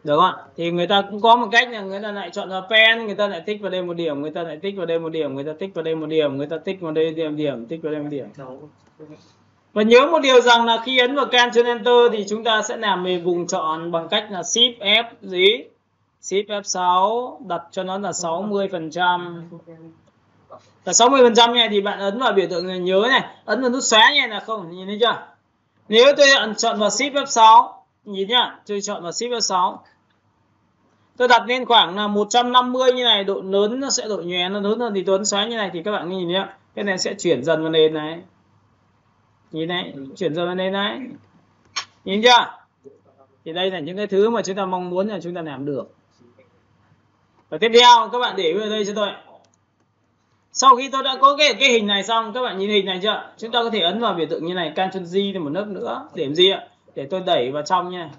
Được không ạ? Thì người ta cũng có một cách là người ta lại chọn vào pen, người ta lại tích vào đây một điểm, người ta lại tích vào đây một điểm, người ta tích vào đây một điểm, người ta tích vào đây điểm, tích vào đây một điểm. Và nhớ một điều rằng là khi ấn vào Ctrl Enter thì chúng ta sẽ làm về vùng chọn bằng cách là Shift F gì? Shift F6 đặt cho nó là 60%. Và 60% này thì bạn ấn vào biểu tượng này, nhớ này, ấn vào nút xóa như này là không, nhìn thấy chưa? Nếu tôi chọn vào Shift F6, nhìn nhá, tôi chọn vào Shift F6. Tôi đặt lên khoảng là 150 như này, độ lớn nó sẽ độ nhòe nó lớn hơn, thì tôi ấn xóa như này thì các bạn nhìn nhá, cái này sẽ chuyển dần vào nền này. Nhìn này, chuyển dần vào nền này. Nhìn chưa? Thì đây là những cái thứ mà chúng ta mong muốn là chúng ta làm được. Và tiếp theo các bạn để vào đây cho tôi. Sau khi tôi đã có cái hình này xong, các bạn nhìn hình này chưa? Chúng ta có thể ấn vào biểu tượng như này, Ctrl G thêm một nấc nữa. Điểm gì ạ? Để tôi đẩy vào trong như này.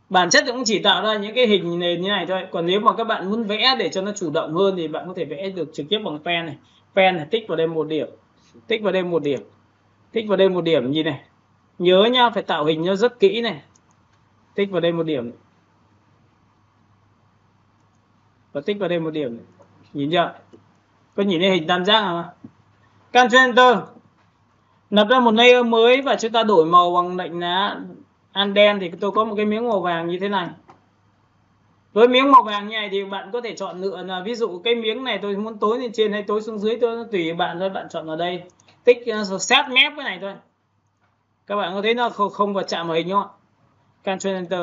Bản chất cũng chỉ tạo ra những cái hình nền như này thôi. Còn nếu mà các bạn muốn vẽ để cho nó chủ động hơn thì bạn có thể vẽ được trực tiếp bằng pen này. Pen này, tích vào đây một điểm, tích vào đây một điểm, tích vào đây một điểm, nhìn này. Nhớ nhá, phải tạo hình nó rất kỹ này. Tích vào đây một điểm. Và tích vào đây một điểm. Nhìn chưa? Có nhìn thấy hình tam giác không? Ctrl Enter. Lập ra một layer mới và chúng ta đổi màu bằng lệnh là Anden. Thì tôi có một cái miếng màu vàng như thế này. Với miếng màu vàng như này thì bạn có thể chọn lựa là ví dụ cái miếng này tôi muốn tối lên trên hay tối xuống dưới, tôi tùy bạn thôi. Bạn chọn vào đây, tích set map cái này thôi. Các bạn có thấy nó không vào chạm vào hình không ạ? Ctrl Enter.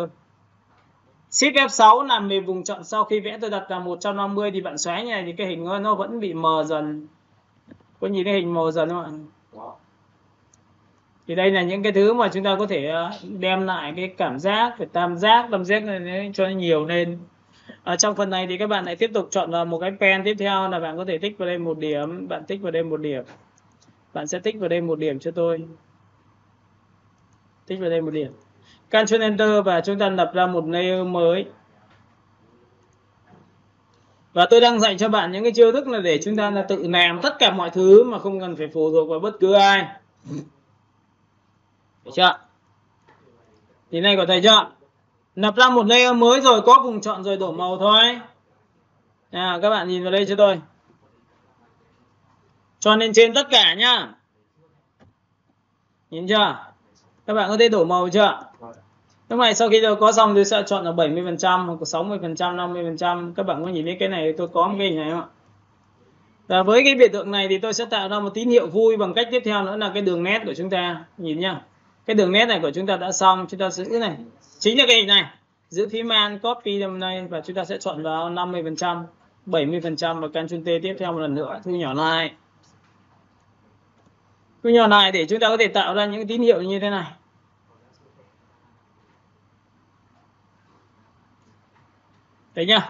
Shift F6 làm về vùng chọn sau khi vẽ tôi đặt là 150 thì bạn xóa như này thì cái hình nó vẫn bị mờ dần. Có nhìn thấy hình mờ dần không ạ? Thì đây là những cái thứ mà chúng ta có thể đem lại cái cảm giác phải tam giác này cho nó nhiều lên. Ở trong phần này thì các bạn lại tiếp tục chọn vào một cái pen tiếp theo là bạn có thể tích vào đây một điểm, bạn tích vào đây một điểm. Bạn sẽ tích vào đây một điểm cho tôi. Tích vào đây một điểm. Ctrl Enter và chúng ta lập ra một layer mới. Và tôi đang dạy cho bạn những cái chiêu thức là để chúng ta là tự làm tất cả mọi thứ mà không cần phải phụ thuộc vào bất cứ ai. Được chưa? Thì này có thấy chưa? Lập ra một layer mới rồi, có vùng chọn rồi, đổ màu thôi. Các bạn nhìn vào đây cho tôi. Cho lên trên tất cả nhá. Nhìn chưa? Các bạn có thể đổ màu chưa? Lúc này sau khi tôi có xong tôi sẽ chọn là 70% hoặc 60%, 50%. Các bạn có nhìn thấy cái này tôi có một cái hình này không ạ? Và với cái biểu tượng này thì tôi sẽ tạo ra một tín hiệu vui bằng cách tiếp theo nữa là cái đường nét của chúng ta. Nhìn nhá. Cái đường nét này của chúng ta đã xong, chúng ta giữ này. Chính là cái hình này. Giữ phím Alt copy lên đây và chúng ta sẽ chọn vào 50%, 70% và Ctrl T tiếp theo một lần nữa, thu nhỏ lại. Thu nhỏ lại để chúng ta có thể tạo ra những tín hiệu như thế này. Đấy nhá.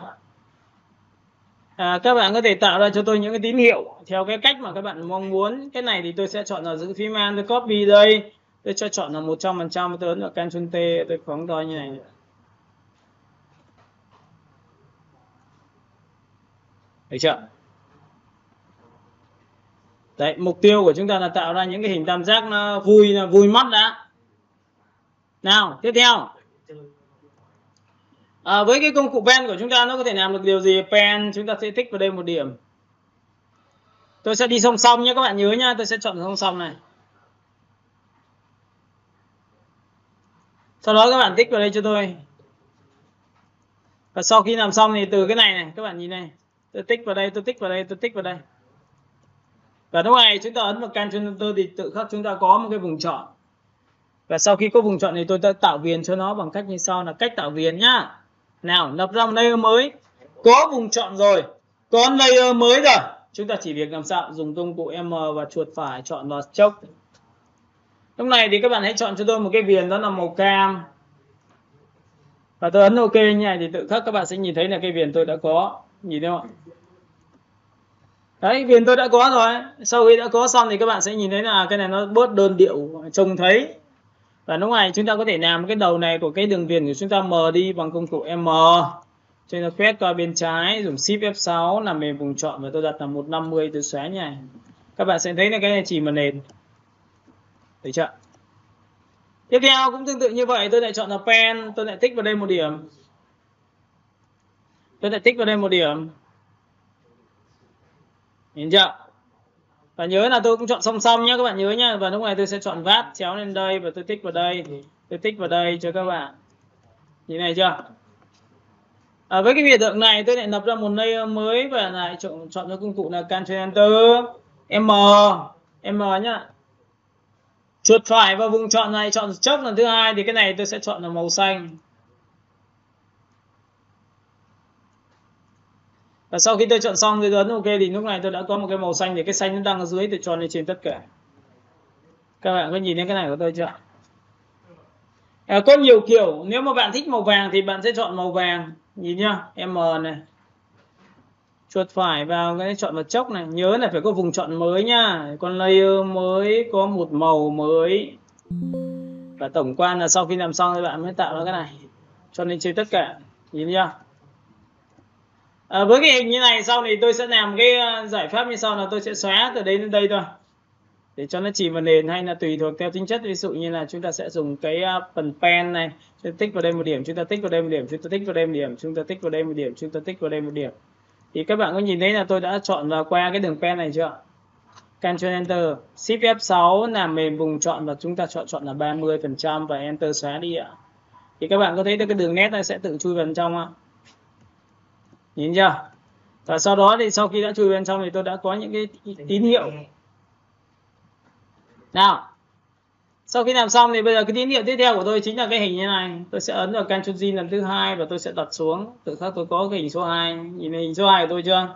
Các bạn có thể tạo ra cho tôi những cái tín hiệu theo cái cách mà các bạn mong muốn. Cái này thì tôi sẽ chọn là giữ phím An, tôi copy đây, tôi cho chọn là 100%, tôi ấn vào Ctrl T, tôi phóng to như này. Thấy chưa? Đấy, mục tiêu của chúng ta là tạo ra những cái hình tam giác nó vui mắt đã. Nào, tiếp theo. Với cái công cụ pen của chúng ta nó có thể làm được điều gì? Pen chúng ta sẽ tích vào đây một điểm. Tôi sẽ đi song song nhé, các bạn nhớ nhá, tôi sẽ chọn song song này. Sau đó các bạn tích vào đây cho tôi. Và sau khi làm xong thì từ cái này các bạn nhìn này, tôi tích vào đây, tôi tích vào đây, tôi tích vào đây. Và lúc này chúng ta ấn vào Ctrl Enter thì tự khắc chúng ta có một cái vùng chọn. Và sau khi có vùng chọn thì tôi đã tạo viền cho nó bằng cách như sau, là cách tạo viền nhá. Nào, lập ra một layer mới. Có vùng chọn rồi, có layer mới rồi. Chúng ta chỉ việc làm sao dùng công cụ M và chuột phải chọn vào stroke. Lúc này thì các bạn hãy chọn cho tôi một cái viền đó là màu cam. Và tôi ấn OK như này thì tự khắc các bạn sẽ nhìn thấy là cái viền tôi đã có. Nhìn thấy không ạ? Đấy, viền tôi đã có rồi. Sau khi đã có xong thì các bạn sẽ nhìn thấy là cái này nó bớt đơn điệu trông thấy. Và lúc này chúng ta có thể làm cái đầu này của cái đường viền của chúng ta mờ đi bằng công cụ M. Cho nên quét qua bên trái, dùng Shift F6 làm mềm vùng chọn và tôi đặt là 150, tôi xóa như này. Các bạn sẽ thấy là cái này chỉ màn nền. Thấy chưa? Tiếp theo cũng tương tự như vậy, tôi lại chọn là pen, tôi lại tích vào đây một điểm. Tôi lại tích vào đây một điểm. Nhìn chưa? Và nhớ là tôi cũng chọn song song nhé, các bạn nhớ nhá. Và lúc này tôi sẽ chọn vát chéo lên đây và tôi tích vào đây. Tôi tích vào đây cho các bạn. Nhìn này chưa? Với cái hiện tượng này tôi lại lập ra một layer mới và lại chọn cho công cụ là Ctrl Enter M nhá. Chuột phải vào vùng chọn này, chọn stroke lần thứ hai thì cái này tôi sẽ chọn là màu xanh. Và sau khi tôi chọn xong thì ấn OK thì lúc này tôi đã có một cái màu xanh, thì cái xanh nó đang ở dưới tôi chọn lên trên tất cả. Các bạn có nhìn thấy cái này của tôi chưa? Có nhiều kiểu, nếu mà bạn thích màu vàng thì bạn sẽ chọn màu vàng. Nhìn nhá, M này. Chuột phải vào cái chọn vào chốc này, nhớ là phải có vùng chọn mới nhá. Con layer mới có một màu mới. Và tổng quan là sau khi làm xong thì bạn mới tạo ra cái này. Cho nên trên tất cả, nhìn nhá. Với cái hình như này sau thì tôi sẽ làm cái giải pháp như sau là tôi sẽ xóa từ đây đến đây thôi. Để cho nó chỉ vào nền hay là tùy thuộc theo tính chất, ví dụ như là chúng ta sẽ dùng cái phần pen này, chúng ta tích vào đây một điểm, chúng ta tích vào đây một điểm, chúng ta tích vào đây một điểm, chúng ta tích vào đây một điểm, chúng ta tích vào đây một điểm. Thì các bạn có nhìn thấy là tôi đã chọn vào qua cái đường pen này chưa? Ctrl Enter, Shift F6 làm mềm vùng chọn và chúng ta chọn là 30% và Enter xóa đi ạ. Thì các bạn có thấy được cái đường nét này sẽ tự chui vào bên trong ạ. Nhìn chưa? Và sau đó thì sau khi đã chui bên trong thì tôi đã có những cái tín hiệu. Nào, sau khi làm xong thì bây giờ cái tín hiệu tiếp theo của tôi chính là cái hình như này. Tôi sẽ ấn vào Ctrl G lần thứ hai và tôi sẽ đặt xuống. Tự khắc tôi có cái hình số 2. Nhìn thấy hình số 2 của tôi chưa?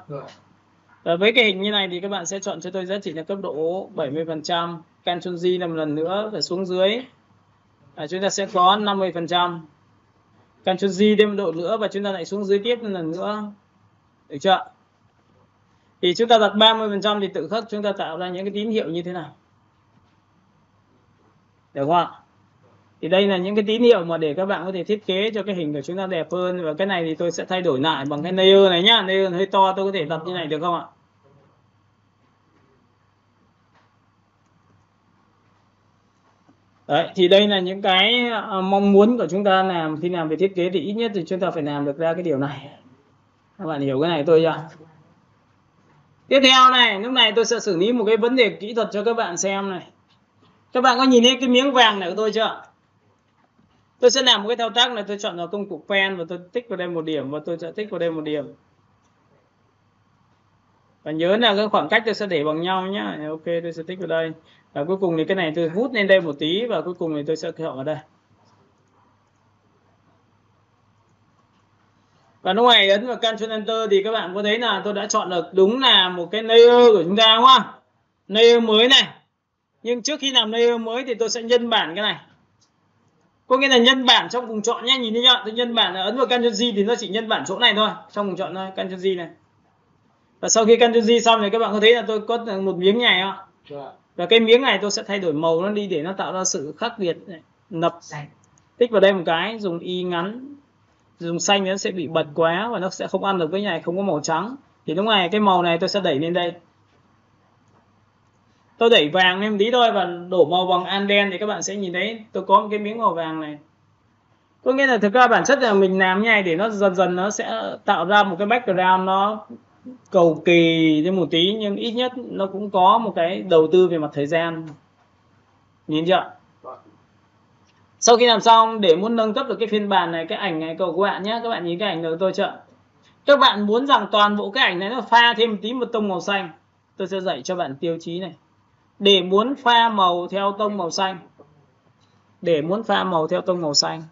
Và với cái hình như này thì các bạn sẽ chọn cho tôi giá trị là cấp độ 70%. Ctrl G làm lần nữa và xuống dưới. Chúng ta sẽ có 50%. Ctrl G thêm một độ nữa và chúng ta lại xuống dưới tiếp một lần nữa. Được chưa? Thì chúng ta đặt 30% thì tự khắc chúng ta tạo ra những cái tín hiệu như thế này. Được không ạ? Thì đây là những cái tín hiệu mà để các bạn có thể thiết kế cho cái hình của chúng ta đẹp hơn. Và cái này thì tôi sẽ thay đổi lại bằng cái layer này nhá. Layer hơi to, tôi có thể đặt như này được không ạ? Đấy, thì đây là những cái mong muốn của chúng ta làm khi làm về thiết kế, thì ít nhất thì chúng ta phải làm được ra cái điều này. Các bạn hiểu cái này tôi chưa? Tiếp theo này, lúc này tôi sẽ xử lý một cái vấn đề kỹ thuật cho các bạn xem này. Các bạn có nhìn thấy cái miếng vàng này của tôi chưa? Tôi sẽ làm một cái thao tác này, tôi chọn vào công cụ pen và tôi tích vào đây một điểm và tôi sẽ tích vào đây một điểm. Và nhớ là cái khoảng cách tôi sẽ để bằng nhau nhá. Ok, tôi sẽ tích vào đây. Và cuối cùng thì cái này tôi hút lên đây một tí và cuối cùng thì tôi sẽ chọn vào đây. Và lúc này ấn vào Ctrl Enter thì các bạn có thấy là tôi đã chọn được đúng là một cái layer của chúng ta đúng không? Layer mới này. Nhưng trước khi làm layer mới thì tôi sẽ nhân bản cái này. Có nghĩa là nhân bản trong vùng chọn nhé, nhìn thấy chưa? Tôi nhân bản là ấn vào Ctrl G thì nó chỉ nhân bản chỗ này thôi, trong vùng chọn thôi, Ctrl G này. Và sau khi Ctrl G xong thì các bạn có thấy là tôi có một miếng này không? Và cái miếng này tôi sẽ thay đổi màu nó đi để nó tạo ra sự khác biệt này. Nập tích vào đây một cái, dùng Y ngắn, dùng xanh nó sẽ bị bật quá và nó sẽ không ăn được với này không có màu trắng. Thì lúc này cái màu này tôi sẽ đẩy lên đây. Tôi đẩy vàng lên tí thôi và đổ màu bằng Anden thì các bạn sẽ nhìn thấy tôi có một cái miếng màu vàng này. Có nghĩa là thực ra bản chất là mình làm như này để nó dần dần nó sẽ tạo ra một cái background nó cầu kỳ thêm một tí, nhưng ít nhất nó cũng có một cái đầu tư về mặt thời gian. Nhìn chưa? Sau khi làm xong, để muốn nâng cấp được cái phiên bản này, cái ảnh này cầu các bạn nhé, các bạn nhìn cái ảnh được tôi chưa? Các bạn muốn rằng toàn bộ cái ảnh này nó pha thêm một tí một tông màu xanh, tôi sẽ dạy cho bạn tiêu chí này. Để muốn pha màu theo tông màu xanh, để muốn pha màu theo tông màu xanh.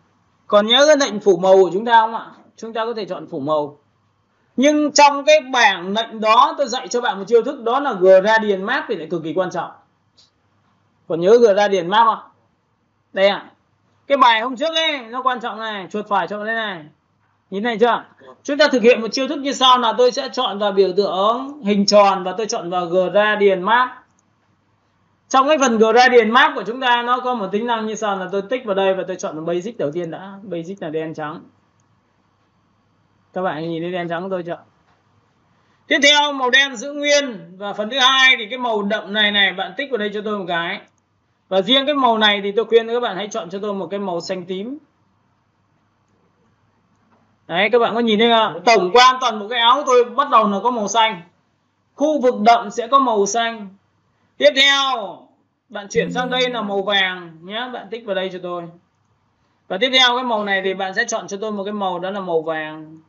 Còn nhớ cái lệnh phủ màu của chúng ta không ạ? Chúng ta có thể chọn phủ màu. Nhưng trong cái bảng lệnh đó tôi dạy cho bạn một chiêu thức, đó là gradient map thì lại cực kỳ quan trọng. Còn nhớ gradient map không? Đây ạ. Cái bài hôm trước ấy nó quan trọng này, chuột phải chọn đây này. Nhìn này chưa? Chúng ta thực hiện một chiêu thức như sau là tôi sẽ chọn vào biểu tượng hình tròn và tôi chọn vào gradient map. Trong cái phần gradient map của chúng ta nó có một tính năng như sau là tôi tích vào đây và tôi chọn vào basic đầu tiên đã. Basic là đen trắng. Các bạn nhìn thấy đen trắng tôi chưa? Tiếp theo màu đen giữ nguyên, và phần thứ hai thì cái màu đậm này bạn tích vào đây cho tôi một cái. Và riêng cái màu này thì tôi khuyên các bạn hãy chọn cho tôi một cái màu xanh tím. Đấy, các bạn có nhìn thấy không? Tổng quan toàn bộ cái áo tôi bắt đầu là có màu xanh. Khu vực đậm sẽ có màu xanh. Tiếp theo bạn chuyển sang đây là màu vàng nhé, bạn tích vào đây cho tôi. Và tiếp theo cái màu này thì bạn sẽ chọn cho tôi một cái màu đó là màu vàng.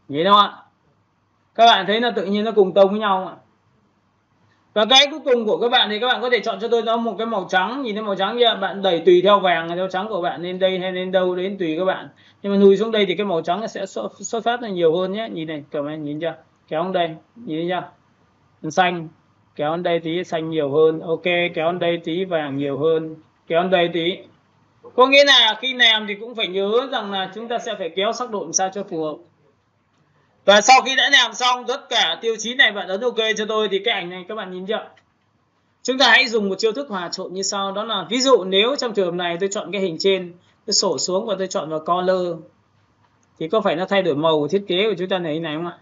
Nhìn không ạ? Các bạn thấy là tự nhiên nó cùng tông với nhau không ạ? Và cái cuối cùng của các bạn thì các bạn có thể chọn cho tôi nó một cái màu trắng. Nhìn thấy màu trắng chưa? Bạn đẩy tùy theo vàng theo trắng của bạn lên đây hay lên đâu đến tùy các bạn. Nhưng mà lùi xuống đây thì cái màu trắng nó sẽ xuất phát là nhiều hơn nhé. Nhìn này, các bạn nhìn chưa? Kéo đến đây, nhìn thấy chưa? Xanh, kéo đến đây tí xanh nhiều hơn. Ok, kéo đến đây tí vàng nhiều hơn. Kéo đến đây tí. Có nghĩa là khi làm thì cũng phải nhớ rằng là chúng ta sẽ phải kéo sắc độ làm sao cho phù hợp. Và sau khi đã làm xong tất cả tiêu chí này bạn ấn OK cho tôi thì cái ảnh này các bạn nhìn chưa? Chúng ta hãy dùng một chiêu thức hòa trộn như sau, đó là ví dụ nếu trong trường hợp này tôi chọn cái hình trên, tôi sổ xuống và tôi chọn vào color thì có phải nó thay đổi màu của thiết kế của chúng ta này không ạ?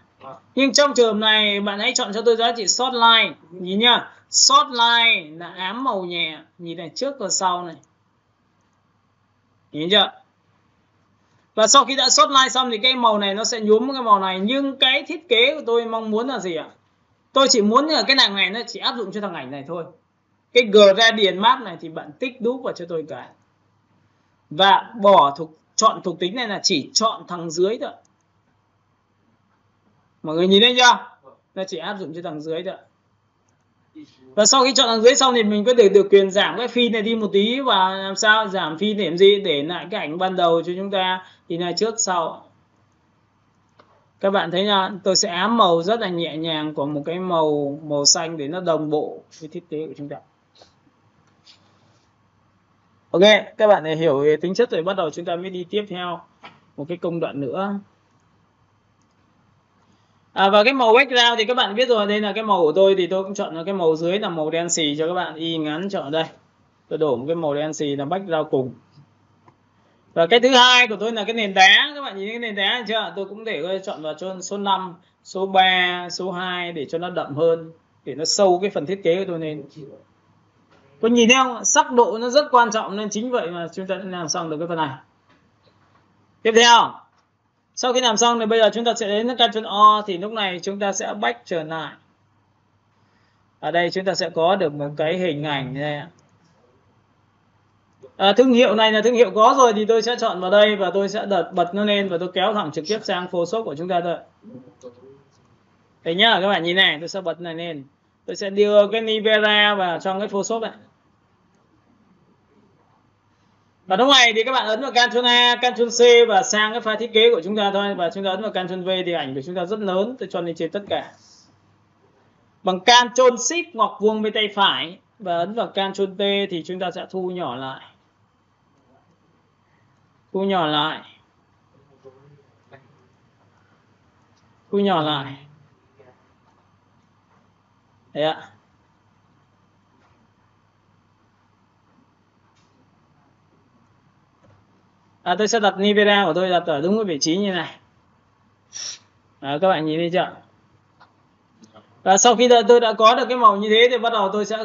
Nhưng trong trường hợp này bạn hãy chọn cho tôi giá trị short line, nhìn nhá, short line là ám màu nhẹ, nhìn này trước và sau này, nhìn chưa? Và sau khi đã short line xong thì cái màu này nó sẽ nhuốm cái màu này. Nhưng cái thiết kế của tôi mong muốn là gì ạ? Tôi chỉ muốn là cái thằng này nó chỉ áp dụng cho thằng ảnh này thôi. Cái gradient map này thì bạn tích đúp vào cho tôi cái. Và chọn thuộc tính này là chỉ chọn thằng dưới thôi. Mọi người nhìn thấy chưa? Nó chỉ áp dụng cho thằng dưới thôi. Và sau khi chọn thằng dưới xong thì mình có thể được quyền giảm cái phi này đi một tí. Và làm sao giảm phi để làm gì? Để lại cái ảnh ban đầu cho chúng ta. Thì này trước sau. Các bạn thấy nha, tôi sẽ ám màu rất là nhẹ nhàng của một cái màu xanh để nó đồng bộ với thiết kế của chúng ta. Ok, các bạn này hiểu về tính chất rồi, bắt đầu chúng ta mới đi tiếp theo một cái công đoạn nữa. Và cái màu background thì các bạn biết rồi, đây là cái màu của tôi thì tôi cũng chọn cái màu dưới là màu đen xì cho các bạn. Y ngắn chọn đây. Tôi đổ một cái màu đen xì là background cùng. Và cái thứ hai của tôi là cái nền đá. Các bạn nhìn cái nền đá chưa? Tôi cũng để chọn vào cho số 5, số 3, số 2 để cho nó đậm hơn, để nó sâu cái phần thiết kế của tôi lên. Có nhìn thấy không? Sắc độ nó rất quan trọng, nên chính vậy mà chúng ta đã làm xong được cái phần này. Tiếp theo, sau khi làm xong thì bây giờ chúng ta sẽ đến Ctrl O, thì lúc này chúng ta sẽ back trở lại. Ở đây chúng ta sẽ có được một cái hình ảnh này. Thương hiệu này là thương hiệu có rồi thì tôi sẽ chọn vào đây và tôi sẽ bật nó lên và tôi kéo thẳng trực tiếp sang Photoshop của chúng ta thôi. Đấy nhá, các bạn nhìn này, tôi sẽ bật này lên. Tôi sẽ đưa cái Nivea vào trong cái Photoshop này. Và lúc này thì các bạn ấn vào Ctrl A, Ctrl C và sang cái file thiết kế của chúng ta thôi. Và chúng ta ấn vào Ctrl V thì ảnh của chúng ta rất lớn. Tôi cho lên trên tất cả. Bằng Ctrl Shift ngoặc vuông bên tay phải và ấn vào Ctrl T thì chúng ta sẽ thu nhỏ lại. Thu nhỏ lại. Thu nhỏ lại. Đấy ạ. Tôi sẽ đặt Nvidia của tôi đặt ở đúng cái vị trí như này. Các bạn nhìn thấy chưa? Và sau khi tôi đã có được cái màu như thế thì bắt đầu tôi sẽ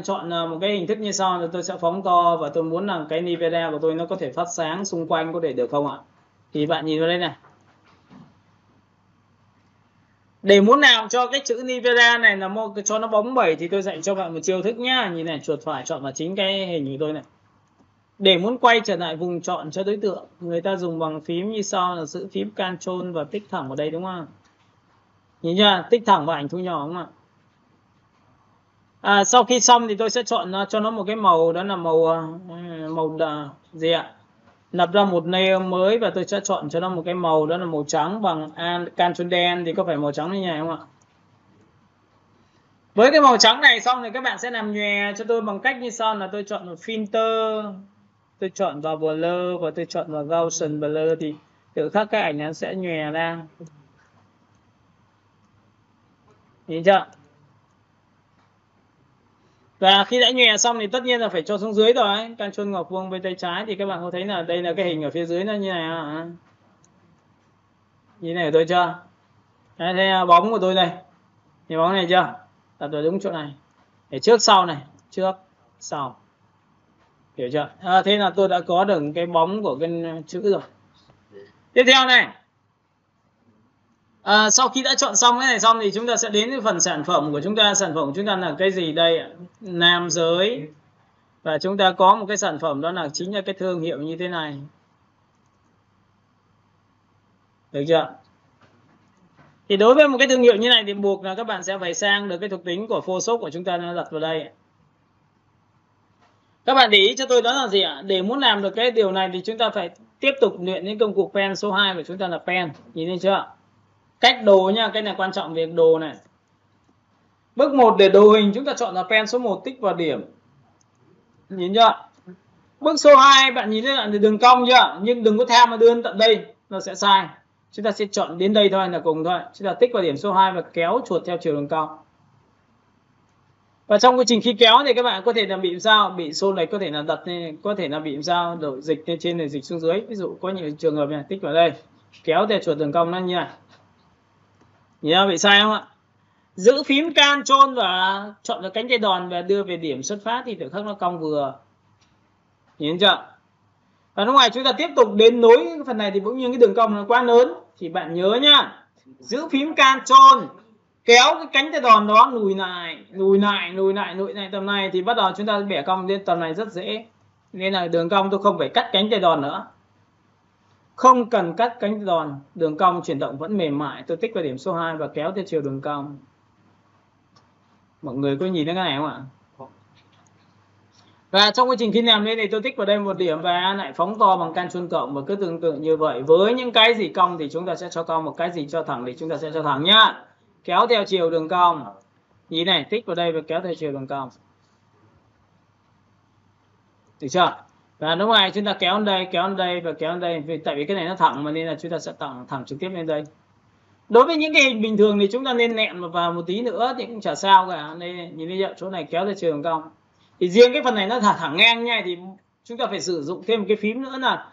chọn một cái hình thức như sau, là tôi sẽ phóng to và tôi muốn là cái Nvidia của tôi nó có thể phát sáng xung quanh, có thể được không ạ? Thì bạn nhìn vào đây này. Để muốn làm cho cái chữ Nvidia này là cho nó bóng bẩy thì tôi dạy cho bạn một chiêu thức nhá. Nhìn này, chuột phải chọn vào chính cái hình của tôi này. Để muốn quay trở lại vùng chọn cho đối tượng, người ta dùng bằng phím như sau, là giữ phím Ctrl và tích thẳng vào đây, đúng không? Nhìn chưa? Tích thẳng vào ảnh thu nhỏ không ạ? Sau khi xong thì tôi sẽ chọn cho nó một cái màu, đó là màu gì ạ? Lập ra một layer mới và tôi sẽ chọn cho nó một cái màu, đó là màu trắng bằng Ctrl đen. Thì có phải màu trắng như này không ạ? Với cái màu trắng này xong thì các bạn sẽ làm nhòe cho tôi bằng cách như sau, là tôi chọn một filter, tôi chọn vào blur và tôi chọn vào Gaussian blur, thì tự khắc cái ảnh nó sẽ nhòe ra. Nhìn chưa? Và khi đã nhòe xong thì tất nhiên là phải cho xuống dưới rồi. Ctrl ngoặc vuông bên tay trái thì các bạn có thấy là đây là cái hình ở phía dưới nó như này ạ. Nhìn này tôi chưa? Đây là bóng của tôi đây. Nhìn bóng này chưa? Đặt vào đúng chỗ này. Để trước sau này, trước sau. Hiểu chưa? Thế là tôi đã có được cái bóng của cái chữ rồi. Tiếp theo này. Sau khi đã chọn xong cái này xong thì chúng ta sẽ đến với phần sản phẩm của chúng ta. Sản phẩm của chúng ta là cái gì đây ạ? Nam giới. Và chúng ta có một cái sản phẩm đó là chính là cái thương hiệu như thế này. Được chưa? Thì đối với một cái thương hiệu như này thì buộc là các bạn sẽ phải sang được cái thuộc tính của Photoshop của chúng ta, nó đặt vào đây. Các bạn để ý cho tôi đó là gì ạ? Để muốn làm được cái điều này thì chúng ta phải tiếp tục luyện những công cụ pen. Số 2 của chúng ta là pen. Nhìn thấy chưa? Cách đồ nha, cái này quan trọng về đồ này. Bước 1 để đồ hình chúng ta chọn là pen số 1, tích vào điểm. Nhìn chưa? Bước số 2 bạn nhìn thấy là đường cong chưa? Nhưng đừng có tham mà đưa đến tận đây, nó sẽ sai. Chúng ta sẽ chọn đến đây thôi là cùng thôi. Chúng ta tích vào điểm số 2 và kéo chuột theo chiều đường cong. Và trong quá trình khi kéo thì các bạn có thể là bị sao? Bị xô lệch, có thể là đặt lên, có thể là bị sao? Đổi dịch lên trên này, dịch xuống dưới. Ví dụ có nhiều trường hợp này, tích vào đây, kéo theo chuột đường cong nó như này. Nhìn thấy bị sai không ạ? Giữ phím Ctrl và chọn được cánh tay đòn và đưa về điểm xuất phát thì tự khắc nó cong vừa. Nhìn chưa? Và lúc này chúng ta tiếp tục đến nối cái phần này thì bỗng nhiên cái đường cong nó quá lớn thì bạn nhớ nhá, giữ phím Ctrl, kéo cái cánh tay đòn đó lùi lại tầm này thì bắt đầu chúng ta bẻ cong lên tầm này rất dễ. Nên là đường cong tôi không phải cắt cánh tay đòn nữa. Không cần cắt cánh tay đòn, đường cong chuyển động vẫn mềm mại. Tôi tích vào điểm số 2 và kéo theo chiều đường cong. Mọi người có nhìn thấy cái này không ạ? Và trong quá trình khi làm đây thì tôi tích vào đây một điểm và lại phóng to bằng Ctrl cộng, và cứ tương tự như vậy. Với những cái gì cong thì chúng ta sẽ cho cong, một cái gì cho thẳng thì chúng ta sẽ cho thẳng nhá. Kéo theo chiều đường cong. Nhìn này, tích vào đây và kéo theo chiều đường cong. Được chưa? Và lúc này chúng ta kéo lên đây và kéo lên đây. Tại vì cái này nó thẳng mà nên là chúng ta sẽ thẳng trực tiếp lên đây. Đối với những cái hình bình thường thì chúng ta nên nẹn vào một tí nữa thì cũng chả sao cả. Đây, nhìn thấy chỗ này kéo theo chiều đường cong. Thì riêng cái phần này nó thẳng ngang như này thì chúng ta phải sử dụng thêm một cái phím nữa là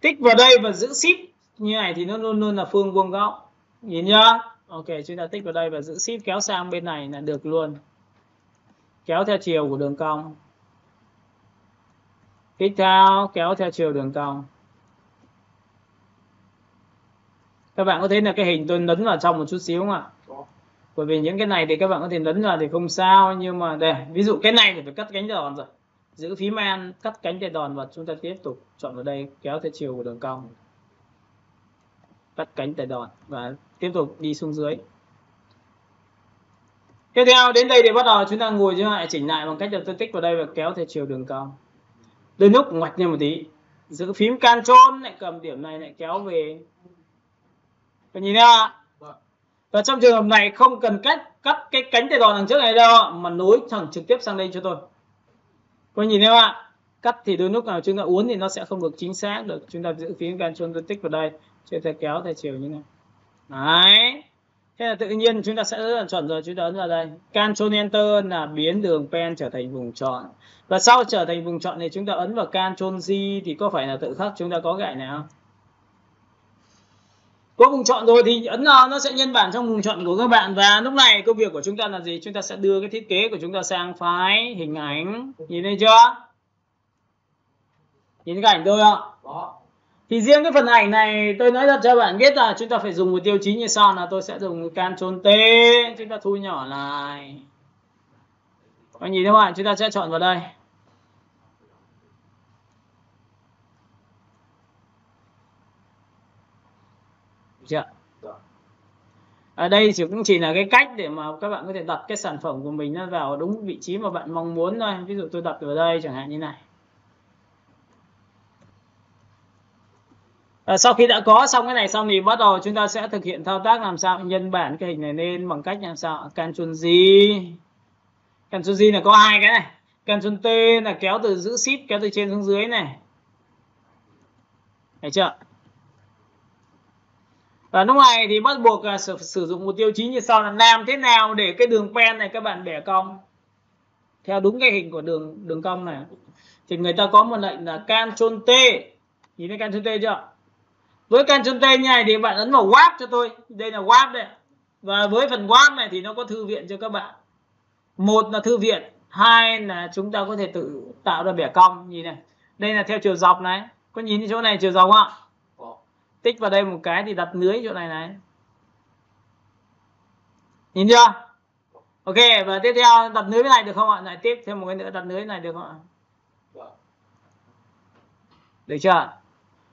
tích vào đây và giữ shift như này thì nó luôn luôn là phương vuông góc. Nhìn nhá. Ok, chúng ta tích vào đây và giữ shift kéo sang bên này là được luôn. Kéo theo chiều của đường cong. Tiếp theo kéo theo chiều đường cong. Các bạn có thấy là cái hình tôi lấn vào trong một chút xíu không ạ? Bởi vì những cái này thì các bạn có thể lấn vào thì không sao, nhưng mà đây, ví dụ cái này thì phải cắt cánh tay đòn rồi. Giữ phím An, cắt cánh tay đòn và chúng ta tiếp tục chọn vào đây, kéo theo chiều của đường cong. Cắt cánh tay đòn và tiếp tục đi xuống dưới. Tiếp theo đến đây thì bắt đầu chúng ta ngồi cho lại chỉnh lại bằng cách là tôi tích vào đây và kéo theo chiều đường cong. Đôi lúc ngoạch lên một tí. Giữ phím Ctrl lại cầm điểm này lại kéo về. Các nhìn thấy không ạ? Và trong trường hợp này không cần cắt cái cánh tay đòn đằng trước này đâu, mà nối thẳng trực tiếp sang đây cho tôi. Coi nhìn thấy không ạ? Cắt thì đôi lúc nào chúng ta uốn thì nó sẽ không được chính xác được. Chúng ta giữ phím Ctrl tôi tích vào đây, cho ta kéo theo chiều như này. Đấy. Thế là tự nhiên chúng ta sẽ rất là chuẩn rồi. Chúng ta ấn vào đây, Ctrl Enter là biến đường pen trở thành vùng chọn. Và sau trở thành vùng chọn thì chúng ta ấn vào Ctrl G thì có phải là tự khắc chúng ta có gậy này không? Có vùng chọn rồi thì ấn nào nó sẽ nhân bản trong vùng chọn của các bạn. Và lúc này công việc của chúng ta là gì? Chúng ta sẽ đưa cái thiết kế của chúng ta sang file hình ảnh. Nhìn thấy chưa? Nhìn cái ảnh tôi không? Thì riêng cái phần ảnh này tôi nói thật cho bạn biết là chúng ta phải dùng một tiêu chí như sau, là tôi sẽ dùng Ctrl T, chúng ta thu nhỏ lại. Các nhìn thấy không ạ? Chúng ta sẽ chọn vào đây. Chưa? Ở đây cũng chỉ là cái cách để mà các bạn có thể đặt cái sản phẩm của mình nó vào đúng vị trí mà bạn mong muốn thôi. Ví dụ tôi đặt vào đây chẳng hạn như này. Sau khi đã có xong cái này xong thì bắt đầu chúng ta sẽ thực hiện thao tác làm sao nhân bản cái hình này lên bằng cách làm sao? Ctrl G. Ctrl G là có hai cái này. Ctrl T là kéo từ giữ shift kéo từ trên xuống dưới này. Thấy chưa? Và lúc này thì bắt buộc là sử dụng một tiêu chí như sau, là làm thế nào để cái đường pen này các bạn bẻ cong theo đúng cái hình của đường cong này. Thì người ta có một lệnh là Ctrl T. Nhìn thấy Ctrl T chưa? Với Ctrl T như này thì bạn ấn vào Warp cho tôi. Đây là Warp đây. Và với phần Warp này thì nó có thư viện cho các bạn. Một là thư viện, hai là chúng ta có thể tự tạo ra bẻ cong. Nhìn này, đây là theo chiều dọc này. Có nhìn thấy chỗ này chiều dọc không ạ? Tích vào đây một cái thì đặt lưới chỗ này này. Nhìn chưa? Ok, và tiếp theo đặt lưới này được không ạ? Lại tiếp thêm một cái nữa, đặt lưới này được không ạ? Được chưa?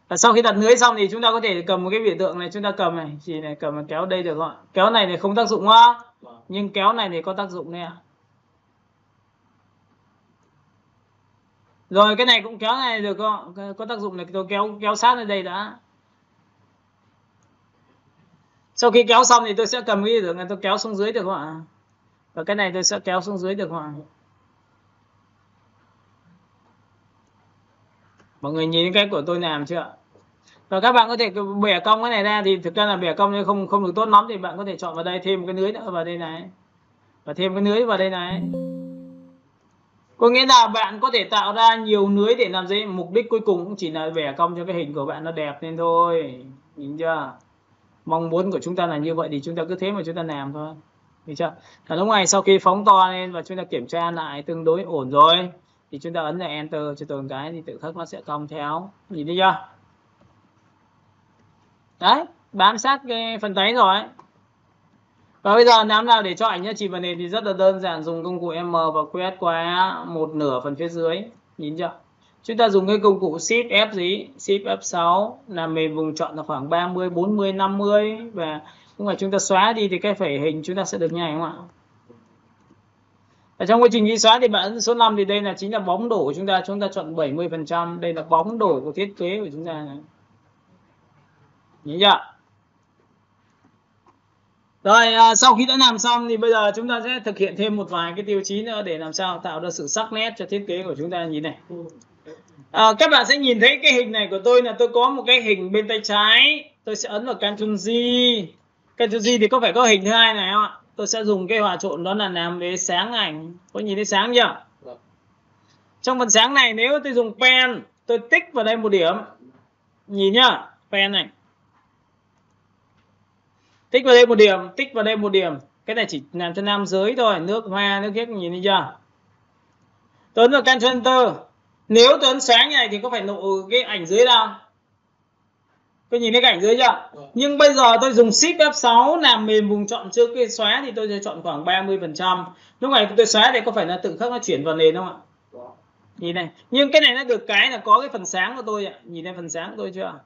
Và sau khi đặt lưới xong thì chúng ta có thể cầm một cái biểu tượng này, chúng ta cầm này, chỉ này cầm và kéo đây được không ạ? Kéo này thì không tác dụng á, nhưng kéo này thì có tác dụng đây ạ. Rồi cái này cũng kéo này được không? Có tác dụng này, tôi kéo sát lên đây đã. Sau khi kéo xong thì tôi sẽ cầm cái biểu tượng này, tôi kéo xuống dưới được không ạ? Và cái này tôi sẽ kéo xuống dưới được không ạ? Mọi người nhìn cái của tôi làm chưa? Và các bạn có thể bẻ cong cái này ra, thì thực ra là bẻ cong nhưng không được tốt lắm thì bạn có thể chọn vào đây thêm một cái lưới nữa vào đây này. Và thêm cái lưới vào đây này. Có nghĩa là bạn có thể tạo ra nhiều lưới để làm gì? Mục đích cuối cùng cũng chỉ là bẻ cong cho cái hình của bạn nó đẹp lên thôi. Nhìn chưa? Mong muốn của chúng ta là như vậy thì chúng ta cứ thế mà chúng ta làm thôi. Được chưa? Và lúc này sau khi phóng to lên và chúng ta kiểm tra lại tương đối ổn rồi thì chúng ta ấn là Enter cho tôi một cái thì tự khắc nó sẽ cong theo. Nhìn thấy chưa? Đấy, bám sát cái phần đáy rồi. Và bây giờ làm nào để cho ảnh nó chìm vào nền thì rất là đơn giản, dùng công cụ M và quét qua một nửa phần phía dưới. Nhìn chưa? Chúng ta dùng cái công cụ Shift F gì? Shift F6 làm mềm vùng chọn là khoảng 30, 40, 50 và lúc mà chúng ta xóa đi thì cái phẩy hình chúng ta sẽ được như này không ạ? Ở trong quá trình ghi xóa thì bạn ấn số 5 thì đây là chính là bóng đổ của chúng ta chọn 70%, đây là bóng đổ của thiết kế của chúng ta này. Nhìn chưa? Rồi sau khi đã làm xong thì bây giờ chúng ta sẽ thực hiện thêm một vài cái tiêu chí nữa để làm sao tạo ra sự sắc nét cho thiết kế của chúng ta. Nhìn này, các bạn sẽ nhìn thấy cái hình này của tôi là tôi có một cái hình bên tay trái, tôi sẽ ấn vào Ctrl G. Ctrl G thì có phải có hình thứ hai này không ạ? Tôi sẽ dùng cái hòa trộn đó là làm về sáng ảnh. Có nhìn thấy sáng chưa? Trong phần sáng này nếu tôi dùng pen, tôi tích vào đây một điểm. Nhìn nhá, pen này. Tích vào đây một điểm, tích vào đây một điểm. Cái này chỉ làm cho nam giới thôi, nước hoa, nước khiếc, nhìn thấy chưa? Tôi ấn vào Ctrl Enter. Nếu tôi ấn sáng như này thì có phải lộ cái ảnh dưới đâu? Tôi nhìn thấy cái ảnh dưới chưa? Nhưng bây giờ tôi dùng Shift F6 làm mềm vùng chọn trước cái xóa thì tôi sẽ chọn khoảng 30%. Lúc này tôi xóa thì có phải là tự khắc nó chuyển vào nền không ạ? Nhìn này, nhưng cái này nó được cái là có cái phần sáng của tôi ạ. Nhìn thấy phần sáng của tôi chưa?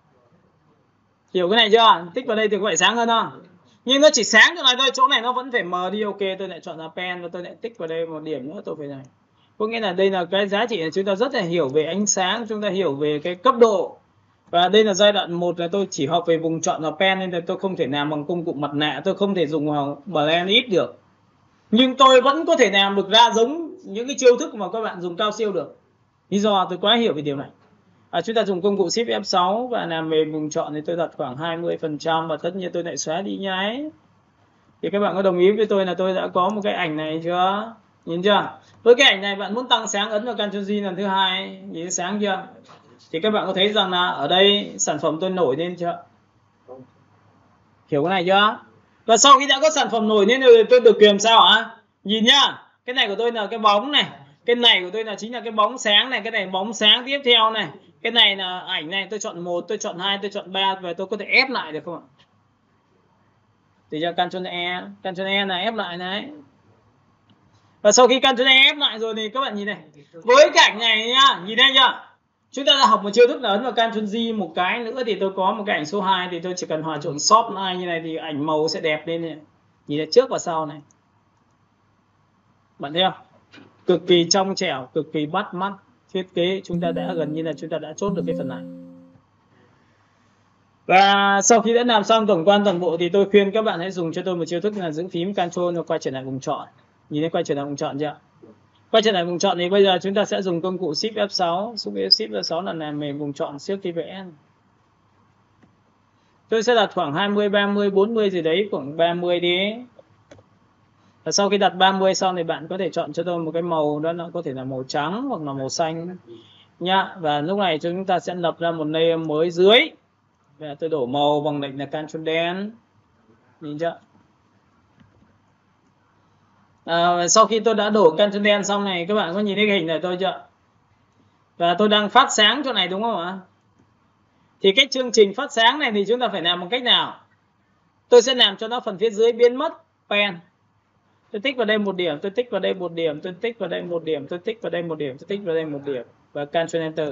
Hiểu cái này chưa? Tích vào đây thì có phải sáng hơn không? Nhưng nó chỉ sáng chỗ này thôi, chỗ này nó vẫn phải mờ đi. Ok, tôi lại chọn là pen và tôi lại tích vào đây một điểm nữa, tôi phải này. Có nghĩa là đây là cái giá trị là chúng ta rất là hiểu về ánh sáng, chúng ta hiểu về cái cấp độ Và đây là giai đoạn 1 là tôi chỉ học về vùng chọn và pen, nên là tôi không thể làm bằng công cụ mặt nạ, tôi không thể dùng vào blend ít được. Nhưng tôi vẫn có thể làm được ra giống những cái chiêu thức mà các bạn dùng cao siêu được. Lý do tôi quá hiểu về điều này. Chúng ta dùng công cụ Shift F6 và làm về vùng chọn thì tôi đặt khoảng 20%, và tất nhiên tôi lại xóa đi nháy. Thì các bạn có đồng ý với tôi là tôi đã có một cái ảnh này chưa? Nhìn chưa? Với cái ảnh này bạn muốn tăng sáng, ấn vào Ctrl G lần thứ hai, nhìn sáng chưa? Thì các bạn có thấy rằng là ở đây sản phẩm tôi nổi lên chưa? Hiểu cái này chưa? Và sau khi đã có sản phẩm nổi lên rồi tôi được quyền sao hả? Nhìn nhá, cái này của tôi là cái bóng này, cái này của tôi là chính là cái bóng sáng này, cái này bóng sáng tiếp theo này, cái này là ảnh này, tôi chọn 1, tôi chọn 2, tôi chọn 3 và tôi có thể ép lại được không ạ? Thì cho Ctrl E là ép lại này. Và sau khi Ctrl E ép lại rồi thì các bạn nhìn này, với cái ảnh này nhá, nhìn đây chưa? Chúng ta đã học một chiêu thức là ấn vào Ctrl G một cái nữa thì tôi có một cái ảnh số 2, thì tôi chỉ cần hòa trộn soft line như này thì ảnh màu sẽ đẹp lên này. Nhìn thấy trước và sau này. Bạn thấy không? Cực kỳ trong trẻo, cực kỳ bắt mắt. Thiết kế chúng ta đã gần như là chúng ta đã chốt được cái phần này. Và sau khi đã làm xong tổng quan toàn bộ thì tôi khuyên các bạn hãy dùng cho tôi một chiêu thức là giữ phím Ctrl và quay trở lại vùng chọn. Nhìn thấy quay trở lại vùng chọn chưa? Quay trở lại vùng chọn thì bây giờ chúng ta sẽ dùng công cụ Shift F6. Shift F6 là làm về vùng chọn trước khi vẽ. Tôi sẽ đặt khoảng 20, 30, 40 gì đấy, khoảng 30 đi. Và sau khi đặt 30 xong thì bạn có thể chọn cho tôi một cái màu, đó nó có thể là màu trắng hoặc là màu xanh nhá. Và lúc này chúng ta sẽ lập ra một layer mới dưới. Và tôi đổ màu bằng lệnh là Ctrl đen. Nhìn chưa? Sau khi tôi đã đổ Ctrl đen xong này, các bạn có nhìn thấy cái hình này tôi chưa? Và tôi đang phát sáng chỗ này đúng không ạ? Thì cách chương trình phát sáng này thì chúng ta phải làm một cách nào? Tôi sẽ làm cho nó phần phía dưới biến mất pen. Tôi tích vào đây một điểm, tôi tích vào đây một điểm, tôi tích vào đây một điểm, tôi tích vào đây một điểm, tôi tích vào đây một điểm. Và Ctrl Enter.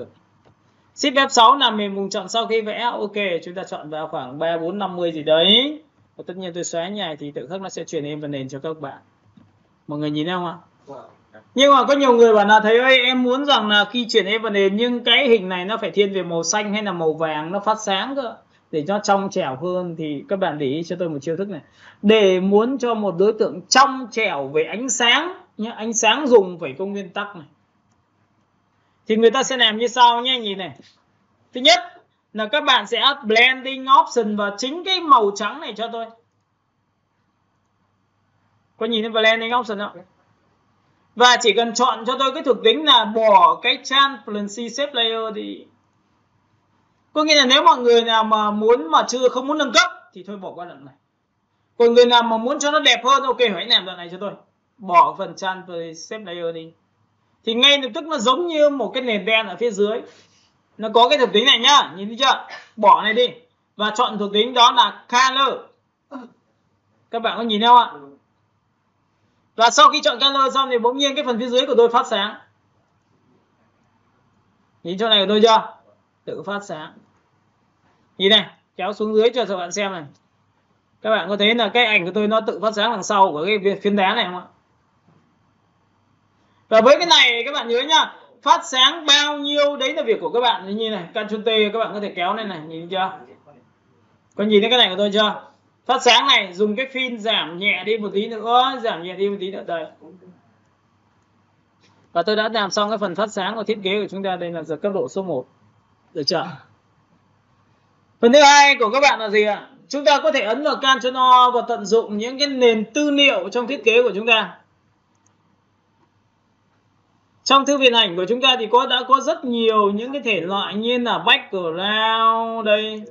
Shift F6 là mình vùng chọn sau khi vẽ. Ok, chúng ta chọn vào khoảng 3, 4, 50 gì đấy. Và tất nhiên tôi xóa nhài thì tự khắc nó sẽ chuyển lên phần nền cho các bạn. Mọi người nhìn thấy không ạ? Nhưng mà có nhiều người bảo là thầy ơi, em muốn rằng là khi chuyển lên phần nền nhưng cái hình này nó phải thiên về màu xanh hay là màu vàng, nó phát sáng cơ, để cho trong trẻo hơn. Thì các bạn để ý cho tôi một chiêu thức này. Để muốn cho một đối tượng trong trẻo về ánh sáng nhé, ánh sáng dùng phải có nguyên tắc này, thì người ta sẽ làm như sau nhé. Nhìn này, thứ nhất là các bạn sẽ add blending option vào chính cái màu trắng này cho tôi. Có nhìn thấy blending option không? Và chỉ cần chọn cho tôi cái thuộc tính là bỏ cái transparency shape layer thì có nghĩa là nếu mọi người nào mà muốn mà không muốn nâng cấp thì thôi bỏ qua đoạn này. Còn người nào mà muốn cho nó đẹp hơn, ok, hãy làm đoạn này cho tôi. Bỏ phần transparency shape layer đi. Thì ngay lập tức nó giống như một cái nền đen ở phía dưới. Nó có cái thuộc tính này nhá, nhìn thấy chưa? Bỏ này đi và chọn thuộc tính đó là color. Các bạn có nhìn thấy không ạ? Và sau khi chọn color xong thì bỗng nhiên cái phần phía dưới của tôi phát sáng. Nhìn chỗ này của tôi chưa? Tự phát sáng. Nhìn này, kéo xuống dưới cho các bạn xem này. Các bạn có thấy là cái ảnh của tôi nó tự phát sáng đằng sau của cái phiến đá này không ạ? Và với cái này các bạn nhớ nhá, phát sáng bao nhiêu đấy là việc của các bạn. Như này, Ctrl T các bạn có thể kéo lên này, nhìn chưa? Có nhìn thấy cái này của tôi chưa? Phát sáng này, dùng cái phin giảm nhẹ đi một tí nữa, giảm nhẹ đi một tí nữa đây. Và tôi đã làm xong cái phần phát sáng của thiết kế của chúng ta. Đây là giờ cấp độ số 1. Được chưa? Phần thứ hai của các bạn là gì ạ? Chúng ta có thể ấn vào Ctrl O và tận dụng những cái nền tư liệu trong thiết kế của chúng ta. Trong thư viện ảnh của chúng ta thì đã có rất nhiều những cái thể loại như là background đây.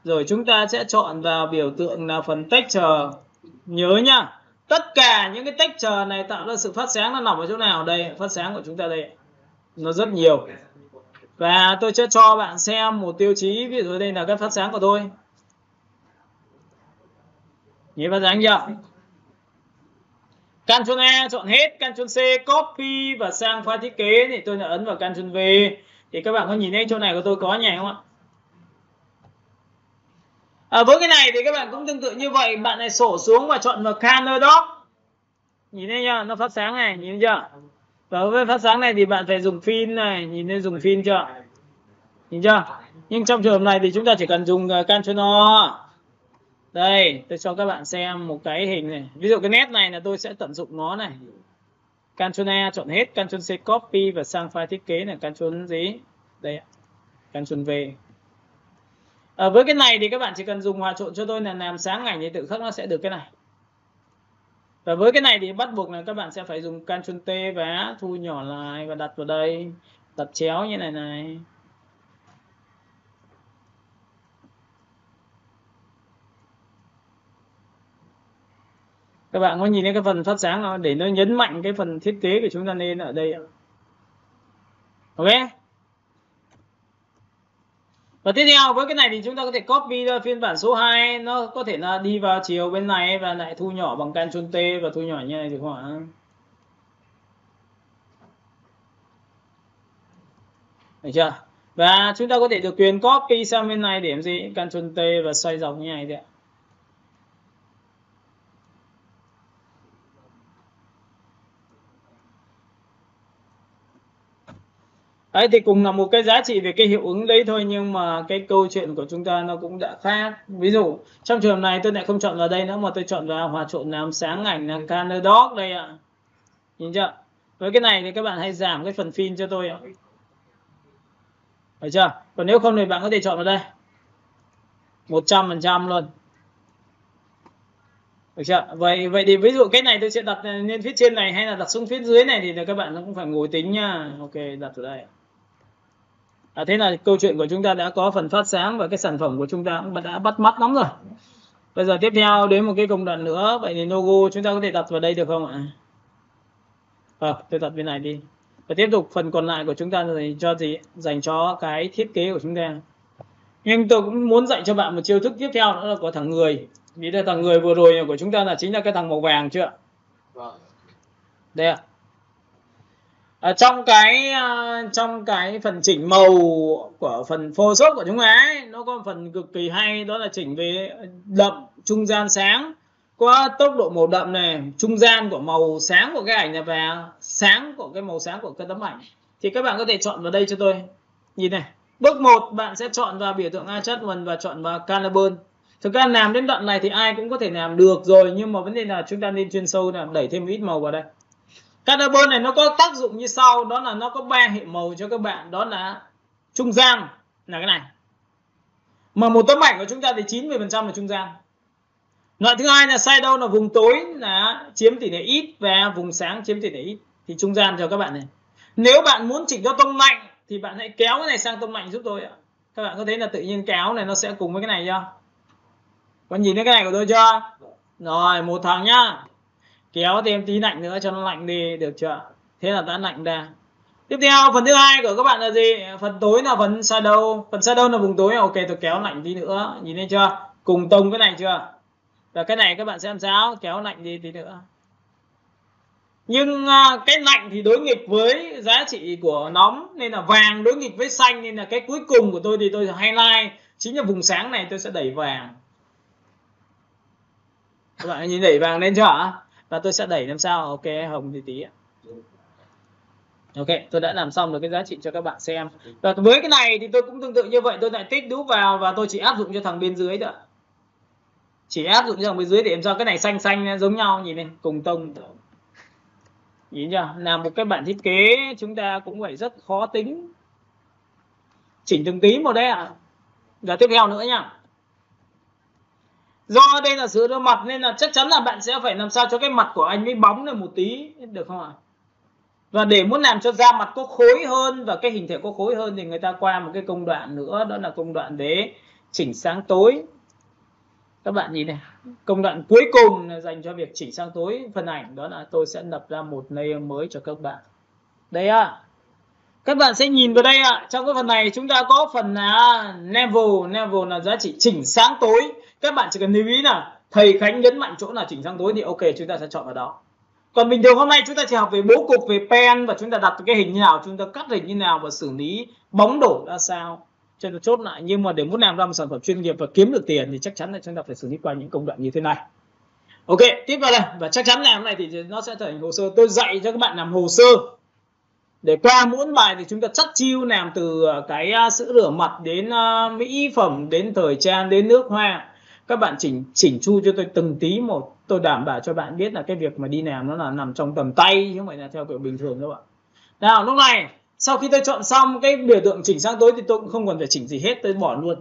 Rồi chúng ta sẽ chọn vào biểu tượng là phần texture. Nhớ nhá, tất cả những cái texture này tạo ra sự phát sáng nó nằm ở chỗ nào? Đây, phát sáng của chúng ta đây. Nó rất nhiều. Và tôi sẽ cho bạn xem một tiêu chí, ví dụ đây là cái phát sáng của tôi. Nhìn phát sáng chưa? Ctrl E chọn hết, Ctrl C copy và sang file thiết kế thì tôi đã ấn vào Ctrl V. Thì các bạn có nhìn thấy chỗ này của tôi có nhỉ không ạ? Với cái này thì các bạn cũng tương tự như vậy, bạn này sổ xuống và chọn vào Color Dot. Nhìn thấy chưa? Nó phát sáng này, nhìn thấy chưa? Và với phát sáng này thì bạn phải dùng phin này, nhìn thấy dùng phin chưa? Nhìn chưa? Nhưng trong trường hợp này thì chúng ta chỉ cần dùng Ctrl-O. Đây, tôi cho các bạn xem một cái hình này. Ví dụ cái nét này là tôi sẽ tận dụng nó này. Ctrl-A chọn hết, Ctrl-C copy và sang file thiết kế này, Ctrl gì? Đây ạ. Ctrl-V. Với cái này thì các bạn chỉ cần dùng hòa trộn cho tôi là làm sáng ảnh thì tự khắc nó sẽ được cái này. Và với cái này thì bắt buộc là các bạn sẽ phải dùng Ctrl-T và thu nhỏ lại và đặt vào đây, đặt chéo như này này. Các bạn có nhìn thấy cái phần phát sáng không? Để nó nhấn mạnh cái phần thiết kế của chúng ta lên ở đây. Ok. Và tiếp theo với cái này thì chúng ta có thể copy ra phiên bản số 2, nó có thể là đi vào chiều bên này và lại thu nhỏ bằng Ctrl-T và thu nhỏ như này được không ạ? Được chưa? Và chúng ta có thể được quyền copy sang bên này để làm gì? Ctrl-T và xoay dòng như này đấy ạ. Đấy thì cùng là một cái giá trị về cái hiệu ứng đấy thôi, nhưng mà cái câu chuyện của chúng ta nó cũng đã khác. Ví dụ trong trường này tôi lại không chọn vào đây nữa mà tôi chọn vào hòa trộn làm sáng ảnh là Color Dog đây ạ. Nhìn chưa? Với cái này thì các bạn hãy giảm cái phần phin cho tôi ạ. Được chưa? Còn nếu không thì bạn có thể chọn vào đây 100% luôn. Được chưa? Vậy thì ví dụ cái này tôi sẽ đặt lên phía trên này hay là đặt xuống phía dưới này thì các bạn cũng phải ngồi tính nha. Ok, đặt ở đây. Thế là câu chuyện của chúng ta đã có phần phát sáng và cái sản phẩm của chúng ta cũng đã bắt mắt lắm rồi. Bây giờ tiếp theo đến một cái công đoạn nữa. Vậy thì logo chúng ta có thể đặt vào đây được không ạ? Tôi đặt bên này đi. Và tiếp tục phần còn lại của chúng ta là cho gì? Dành cho cái thiết kế của chúng ta. Nhưng tôi cũng muốn dạy cho bạn một chiêu thức tiếp theo nữa là của thằng người. Vì đây thằng người vừa rồi của chúng ta là chính là cái thằng màu vàng chưa? Đây ạ. Trong cái phần chỉnh màu của phần Photoshop của chúng ấy, nó có một phần cực kỳ hay, đó là chỉnh về đậm, trung gian, sáng. Có tốc độ màu đậm này, trung gian của màu sáng của cái ảnh này và sáng của cái màu sáng của cái tấm ảnh. Thì các bạn có thể chọn vào đây cho tôi. Nhìn này. Bước 1 bạn sẽ chọn vào biểu tượng Adjustment và chọn vào Color Burn. Thực ra làm đến đoạn này thì ai cũng có thể làm được rồi, nhưng mà vấn đề là chúng ta nên chuyên sâu là đẩy thêm ít màu vào đây. Color Burn này nó có tác dụng như sau, đó là nó có 3 hệ màu cho các bạn, đó là trung gian là cái này. Mà một tấm ảnh của chúng ta thì 90% là trung gian. Loại thứ hai là shadow, là vùng tối là chiếm tỷ lệ ít và vùng sáng chiếm tỷ lệ ít, thì trung gian cho các bạn này. Nếu bạn muốn chỉnh cho tông lạnh thì bạn hãy kéo cái này sang tông lạnh giúp tôi ạ. Các bạn có thấy là tự nhiên kéo này nó sẽ cùng với cái này chưa? Có nhìn thấy cái này của tôi chưa? Rồi, một thằng nhá. Kéo thêm tí lạnh nữa cho nó lạnh đi, được chưa? Thế là đã lạnh ra. Tiếp theo phần thứ hai của các bạn là gì? Phần tối là phần shadow. Phần shadow là vùng tối. Ok, tôi kéo lạnh tí nữa. Nhìn thấy chưa? Cùng tông cái này chưa? Và cái này các bạn sẽ làm sao? Kéo lạnh đi tí nữa. Nhưng cái lạnh thì đối nghịch với giá trị của nóng, nên là vàng đối nghịch với xanh, nên là cái cuối cùng của tôi thì tôi highlight chính là vùng sáng này tôi sẽ đẩy vàng. Các bạn nhìn đẩy vàng lên chưa ạ? Và tôi sẽ đẩy làm sao? Ok, hồng thì tí ạ. Ok, tôi đã làm xong được cái giá trị cho các bạn xem. Và với cái này thì tôi cũng tương tự như vậy, tôi lại tích đúp vào và tôi chỉ áp dụng cho thằng bên dưới thôi. Chỉ áp dụng cho thằng bên dưới để làm sao cái này xanh xanh giống nhau, nhìn này, cùng tông. Nhìn chưa? Làm một cái bản thiết kế chúng ta cũng phải rất khó tính. Chỉnh từng tí một đấy ạ. Và tiếp theo nữa nha. Do đây là sửa đôi mặt nên là chắc chắn là bạn sẽ phải làm sao cho cái mặt của anh ấy bóng lên một tí, được không ạ? Và để muốn làm cho da mặt có khối hơn và cái hình thể có khối hơn thì người ta qua một cái công đoạn nữa, đó là công đoạn để chỉnh sáng tối. Các bạn nhìn này, công đoạn cuối cùng là dành cho việc chỉnh sáng tối phần ảnh, đó là tôi sẽ lập ra một layer mới cho các bạn. Đây ạ. Các bạn sẽ nhìn vào đây ạ. Trong cái phần này chúng ta có phần là level là giá trị chỉnh sáng tối. Các bạn chỉ cần lưu ý là thầy Khánh nhấn mạnh chỗ là chỉnh sáng tối thì ok, chúng ta sẽ chọn vào đó. Còn bình thường hôm nay chúng ta chỉ học về bố cục, về pen và chúng ta đặt cái hình như nào, chúng ta cắt hình như nào và xử lý bóng đổ ra sao cho nó chốt lại. Nhưng mà để muốn làm ra một sản phẩm chuyên nghiệp và kiếm được tiền thì chắc chắn là chúng ta phải xử lý qua những công đoạn như thế này. Ok, tiếp vào đây. Và chắc chắn làm này thì nó sẽ trở thành hồ sơ. Tôi dạy cho các bạn làm hồ sơ. Để qua mỗi bài thì chúng ta chắt chiu làm từ cái sữa rửa mặt đến mỹ phẩm, đến thời trang, đến nước hoa. Các bạn chỉnh chu cho tôi từng tí một. Tôi đảm bảo cho bạn biết là cái việc mà đi làm nó là nằm trong tầm tay chứ không phải là theo kiểu bình thường đâu ạ. Nào lúc này sau khi tôi chọn xong cái biểu tượng chỉnh sang tối thì tôi cũng không còn phải chỉnh gì hết, tôi bỏ luôn.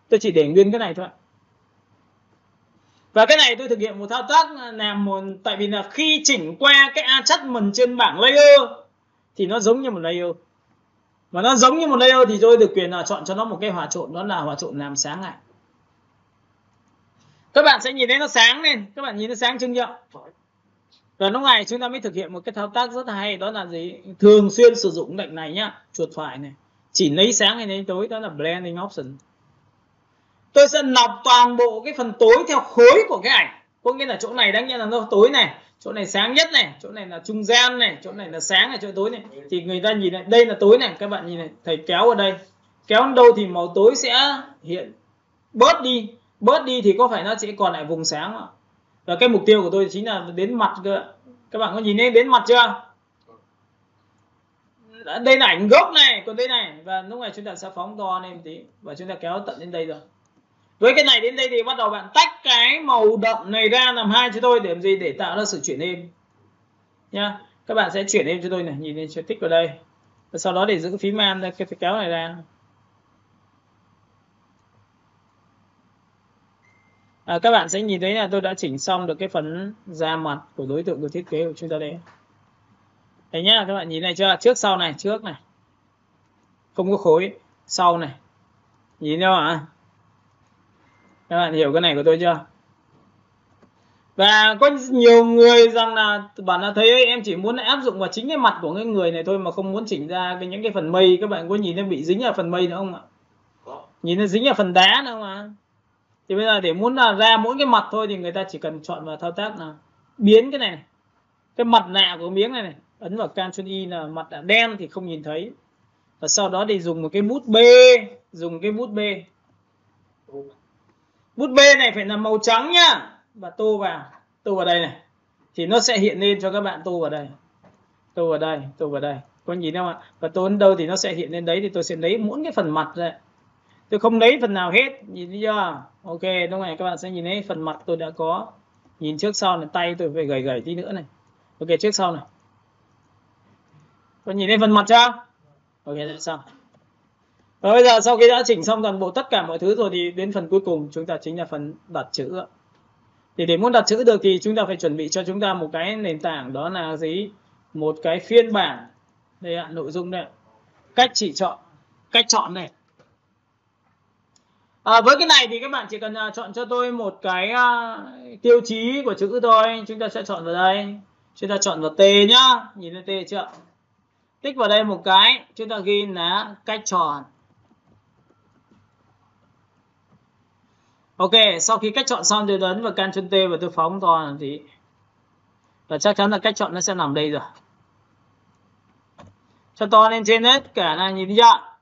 Tôi chỉ để nguyên cái này thôi. Và cái này tôi thực hiện một thao tác làm một, tại vì là khi chỉnh qua cái adjustment trên bảng layer thì nó giống như một layer. Và nó giống như một layer thì tôi được quyền là chọn cho nó một cái hòa trộn, đó là hòa trộn làm sáng lại. Các bạn sẽ nhìn thấy nó sáng lên, các bạn nhìn nó sáng trưng chưa? Và lúc này chúng ta mới thực hiện một cái thao tác rất hay, đó là gì? Thường xuyên sử dụng lệnh này nhá, chuột phải này, chỉ lấy sáng hay lấy tối, đó là blending option. Tôi sẽ lọc toàn bộ cái phần tối theo khối của cái ảnh, có nghĩa là chỗ này đáng nhẽ là nó tối này, chỗ này sáng nhất này, chỗ này là trung gian này, chỗ này là sáng này, chỗ tối này, thì người ta nhìn này, đây là tối này, các bạn nhìn này, thầy kéo ở đây, kéo đến đâu thì màu tối sẽ hiện bớt đi thì có phải nó sẽ còn lại vùng sáng không? Và cái mục tiêu của tôi chính là đến mặt cơ. Các bạn có nhìn thấy đến mặt chưa? Đây là ảnh gốc này, còn đây này, và lúc này chúng ta sẽ phóng to lên một tí và chúng ta kéo tận đến đây rồi. Với cái này đến đây thì bắt đầu bạn tách cái màu đậm này ra làm hai cho tôi để làm gì? Để tạo ra sự chuyển êm nha. Các bạn sẽ chuyển êm cho tôi này, nhìn lên cho tích vào đây. Và sau đó để giữ phím man ra, cái kéo này ra. Các bạn sẽ nhìn thấy là tôi đã chỉnh xong được cái phần da mặt của đối tượng của thiết kế của chúng ta đây. Đấy nhá, các bạn nhìn này chưa? Trước sau này, trước này. Không có khối, sau này. Nhìn đâu ạ? Các bạn hiểu cái này của tôi chưa? Và có nhiều người rằng là bảo là thầy ơi, em chỉ muốn áp dụng vào chính cái mặt của cái người này thôi mà không muốn chỉnh ra những cái phần mây. Các bạn có nhìn thấy bị dính ở phần mây nữa không ạ? Nhìn nó dính ở phần đá nữa không ạ? Thì bây giờ để muốn là ra mỗi cái mặt thôi thì người ta chỉ cần chọn vào thao tác là biến cái này, cái mặt nạ của miếng này, ấn vào Ctrl Y là mặt đã đen thì không nhìn thấy. Và sau đó thì dùng một cái bút B, bút B này phải là màu trắng nhá, và tô vào đây này thì nó sẽ hiện lên cho các bạn. Tô vào đây, có nhìn không ạ? Và tô đến đâu thì nó sẽ hiện lên đấy, thì tôi sẽ lấy mỗi cái phần mặt ra, tôi không lấy phần nào hết, nhìn thấy chưa? Ok, lúc này các bạn sẽ nhìn thấy phần mặt tôi đã có. Nhìn trước sau này, tay tôi phải gầy tí nữa này. Ok, trước sau này, có nhìn thấy phần mặt chưa? Ok, đã xong. Và bây giờ sau khi đã chỉnh xong toàn bộ tất cả mọi thứ rồi thì đến phần cuối cùng chúng ta chính là phần đặt chữ. Thì để muốn đặt chữ được thì chúng ta phải chuẩn bị cho chúng ta một cái nền tảng, đó là gì? Một cái phiên bản. Đây ạ, nội dung đây. Cách chọn này. Với cái này thì các bạn chỉ cần chọn cho tôi một cái tiêu chí của chữ thôi. Chúng ta sẽ chọn vào đây. Chúng ta chọn vào T nhá. Nhìn thấy T chưa? Tích vào đây một cái. Chúng ta ghi là cách chọn. Ok, sau khi cách chọn xong tôi ấn vào Ctrl T và tôi phóng to làm gì. Và chắc chắn là cách chọn nó sẽ nằm đây rồi. Cho to lên trên hết cả là nhìn thấy chưa?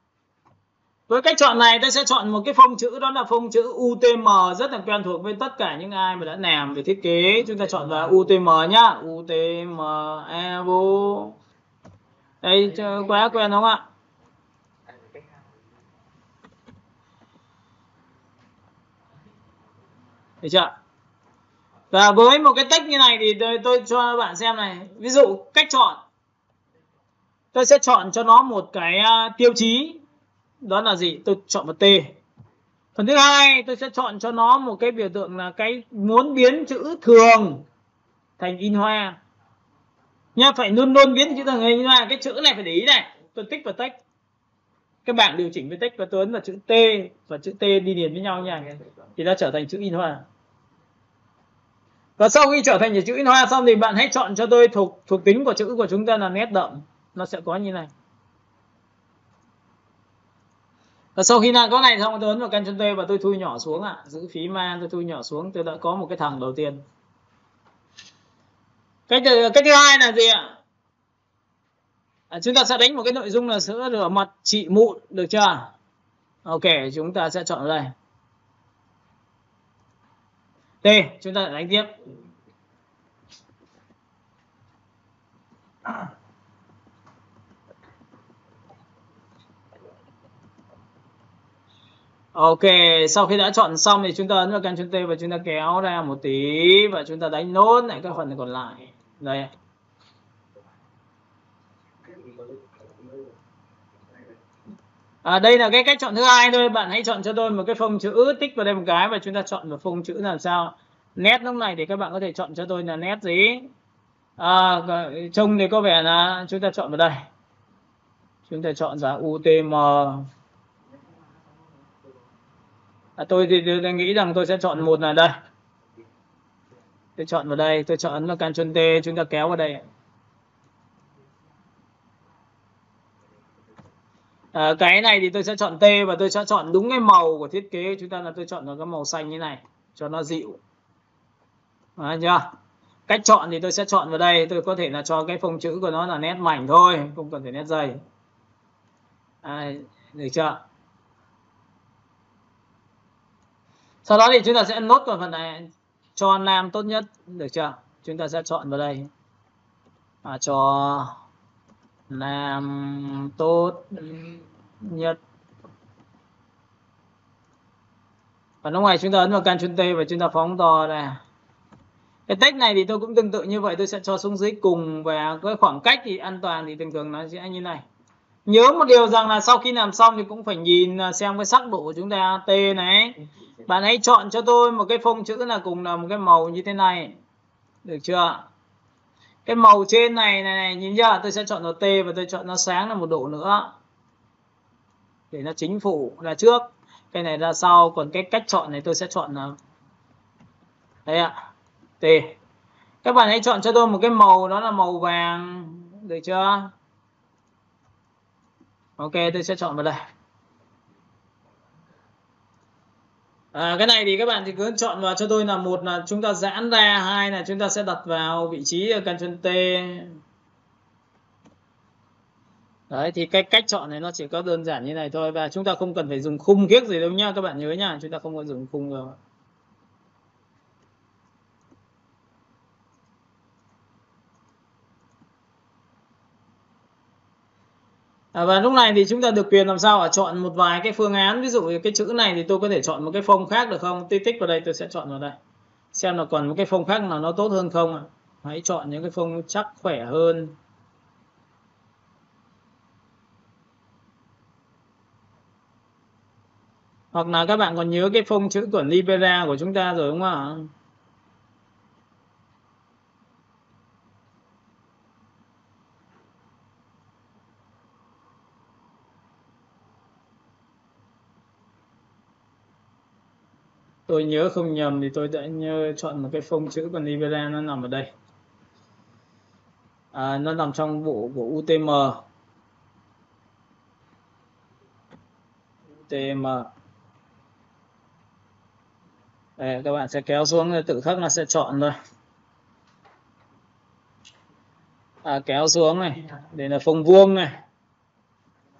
Với cách chọn này tôi sẽ chọn một cái phông chữ, đó là phông chữ UTM, rất là quen thuộc với tất cả những ai mà đã làm về thiết kế. Chúng ta chọn vào UTM nhá, UTM Evo. Đây, quá quen đúng không ạ? Được chưa? Và với một cái text như này thì tôi cho bạn xem này. Ví dụ cách chọn, tôi sẽ chọn cho nó một cái tiêu chí, đó là gì? Tôi chọn vào T. Phần thứ hai tôi sẽ chọn cho nó một cái biểu tượng là cái muốn biến chữ thường thành in hoa nha, phải luôn luôn biến chữ thường thành in hoa. Cái chữ này phải để ý này, tôi tích vào text, các bạn điều chỉnh với text và tôi ấn vào chữ T và chữ T đi liền với nhau nha, thì nó trở thành chữ in hoa. Và sau khi trở thành chữ in hoa xong thì bạn hãy chọn cho tôi thuộc tính của chữ của chúng ta là nét đậm, nó sẽ có như này. Và sau khi làm có này xong tôi ấn vào Ctrl T và tôi thu nhỏ xuống ạ, giữ phím man tôi thu nhỏ xuống, tôi đã có một cái thằng đầu tiên. Cái thứ hai là gì ạ? Chúng ta sẽ đánh một cái nội dung là sữa rửa mặt trị mụn, được chưa? Ok, chúng ta sẽ chọn đây. T, chúng ta lại đánh tiếp. Ok, sau khi đã chọn xong thì chúng ta ấn vào Ctrl T và chúng ta kéo ra một tí và chúng ta đánh nốt lại các phần còn lại. Đây. Đây là cái cách chọn thứ hai thôi. Bạn hãy chọn cho tôi một cái phông chữ, tích vào đây một cái và chúng ta chọn một phông chữ làm sao. Nét lúc này thì các bạn có thể chọn cho tôi là nét gì. Trông thì có vẻ là chúng ta chọn vào đây. Chúng ta chọn vào UTM. Tôi thì nghĩ rằng tôi sẽ chọn một là đây. Tôi chọn vào đây, tôi chọn là Ctrl T, chúng ta kéo vào đây. Cái này thì tôi sẽ chọn T và tôi sẽ chọn đúng cái màu của thiết kế chúng ta, là tôi chọn vào cái màu xanh như này cho nó dịu. Chưa? Cách chọn thì tôi sẽ chọn vào đây, tôi có thể là cho cái phông chữ của nó là nét mảnh thôi, không cần phải nét dày. Được chưa? Sau đó thì chúng ta sẽ nốt vào phần này cho nam tốt nhất, được chưa? Chúng ta sẽ chọn vào đây cho nam tốt nhất. Và lúc này chúng ta ấn vào Ctrl T và chúng ta phóng to ra. Cái text này thì tôi cũng tương tự như vậy, tôi sẽ cho xuống dưới cùng và cái khoảng cách thì an toàn thì thường thường nó sẽ như này. Nhớ một điều rằng là sau khi làm xong thì cũng phải nhìn xem cái sắc độ của chúng ta. T này, bạn hãy chọn cho tôi một cái phông chữ là cùng là một cái màu như thế này, được chưa? Cái màu trên này nhìn chưa, tôi sẽ chọn vào T và tôi chọn nó sáng là một độ nữa để nó chính phủ là trước, cái này ra sau. Còn cái cách chọn này tôi sẽ chọn là đây ạ, T. Các bạn hãy chọn cho tôi một cái màu đó là màu vàng, được chưa? Ok, tôi sẽ chọn vào đây. Cái này thì các bạn thì cứ chọn vào cho tôi là một là chúng ta giãn ra, hai là chúng ta sẽ đặt vào vị trí Ctrl T. Đấy, thì cái cách chọn này nó chỉ có đơn giản như này thôi, và chúng ta không cần phải dùng khung kiếc gì đâu nhá, các bạn nhớ nhá, chúng ta không có dùng khung rồi. Và lúc này thì chúng ta được quyền làm sao chọn một vài cái phương án. Ví dụ cái chữ này thì tôi có thể chọn một cái phông khác được không? Tích vào đây, tôi sẽ chọn vào đây xem là còn một cái phông khác nào nó tốt hơn không ạ. Hãy chọn những cái phông chắc khỏe hơn. Hoặc là các bạn còn nhớ cái phông chữ của Libera của chúng ta rồi đúng không ạ? Tôi nhớ không nhầm thì tôi đã chọn một cái phông chữ của Libera, nó nằm ở đây. Nó nằm trong bộ của UTM. UTM. Đây, các bạn sẽ kéo xuống, tự khắc nó sẽ chọn thôi. Kéo xuống này, đây là phông vuông này,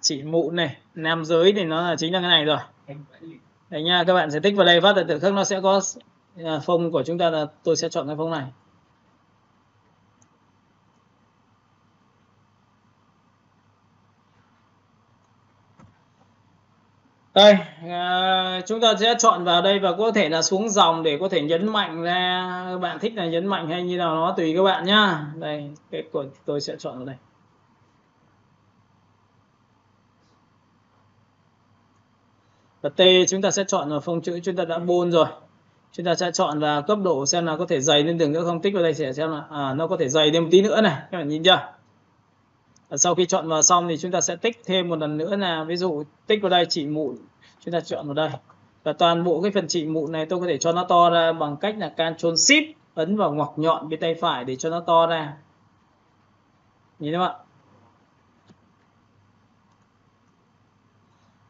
chỉ mụn này, nam giới thì nó là chính là cái này rồi. Đấy nha, các bạn sẽ tích vào đây phát là tự khắc nó sẽ có phông của chúng ta, là tôi sẽ chọn cái phông này. Đây, chúng ta sẽ chọn vào đây và có thể là xuống dòng để có thể nhấn mạnh ra. Các bạn thích là nhấn mạnh hay như nào nó tùy các bạn nhá. Đây, cái của tôi sẽ chọn vào đây. Và T chúng ta sẽ chọn vào phông chữ chúng ta đã bold rồi. Chúng ta sẽ chọn vào cấp độ xem là có thể dày lên đường nữa không. Tích vào đây sẽ xem là nó có thể dày lên một tí nữa này. Các bạn nhìn chưa? Sau khi chọn vào xong thì chúng ta sẽ tích thêm một lần nữa, là ví dụ tích vào đây chỉ mụn, chúng ta chọn vào đây và toàn bộ cái phần chỉ mụn này tôi có thể cho nó to ra bằng cách là Ctrl Shift ấn vào ngoặc nhọn bên tay phải để cho nó to ra. Nhìn thấy không ạ?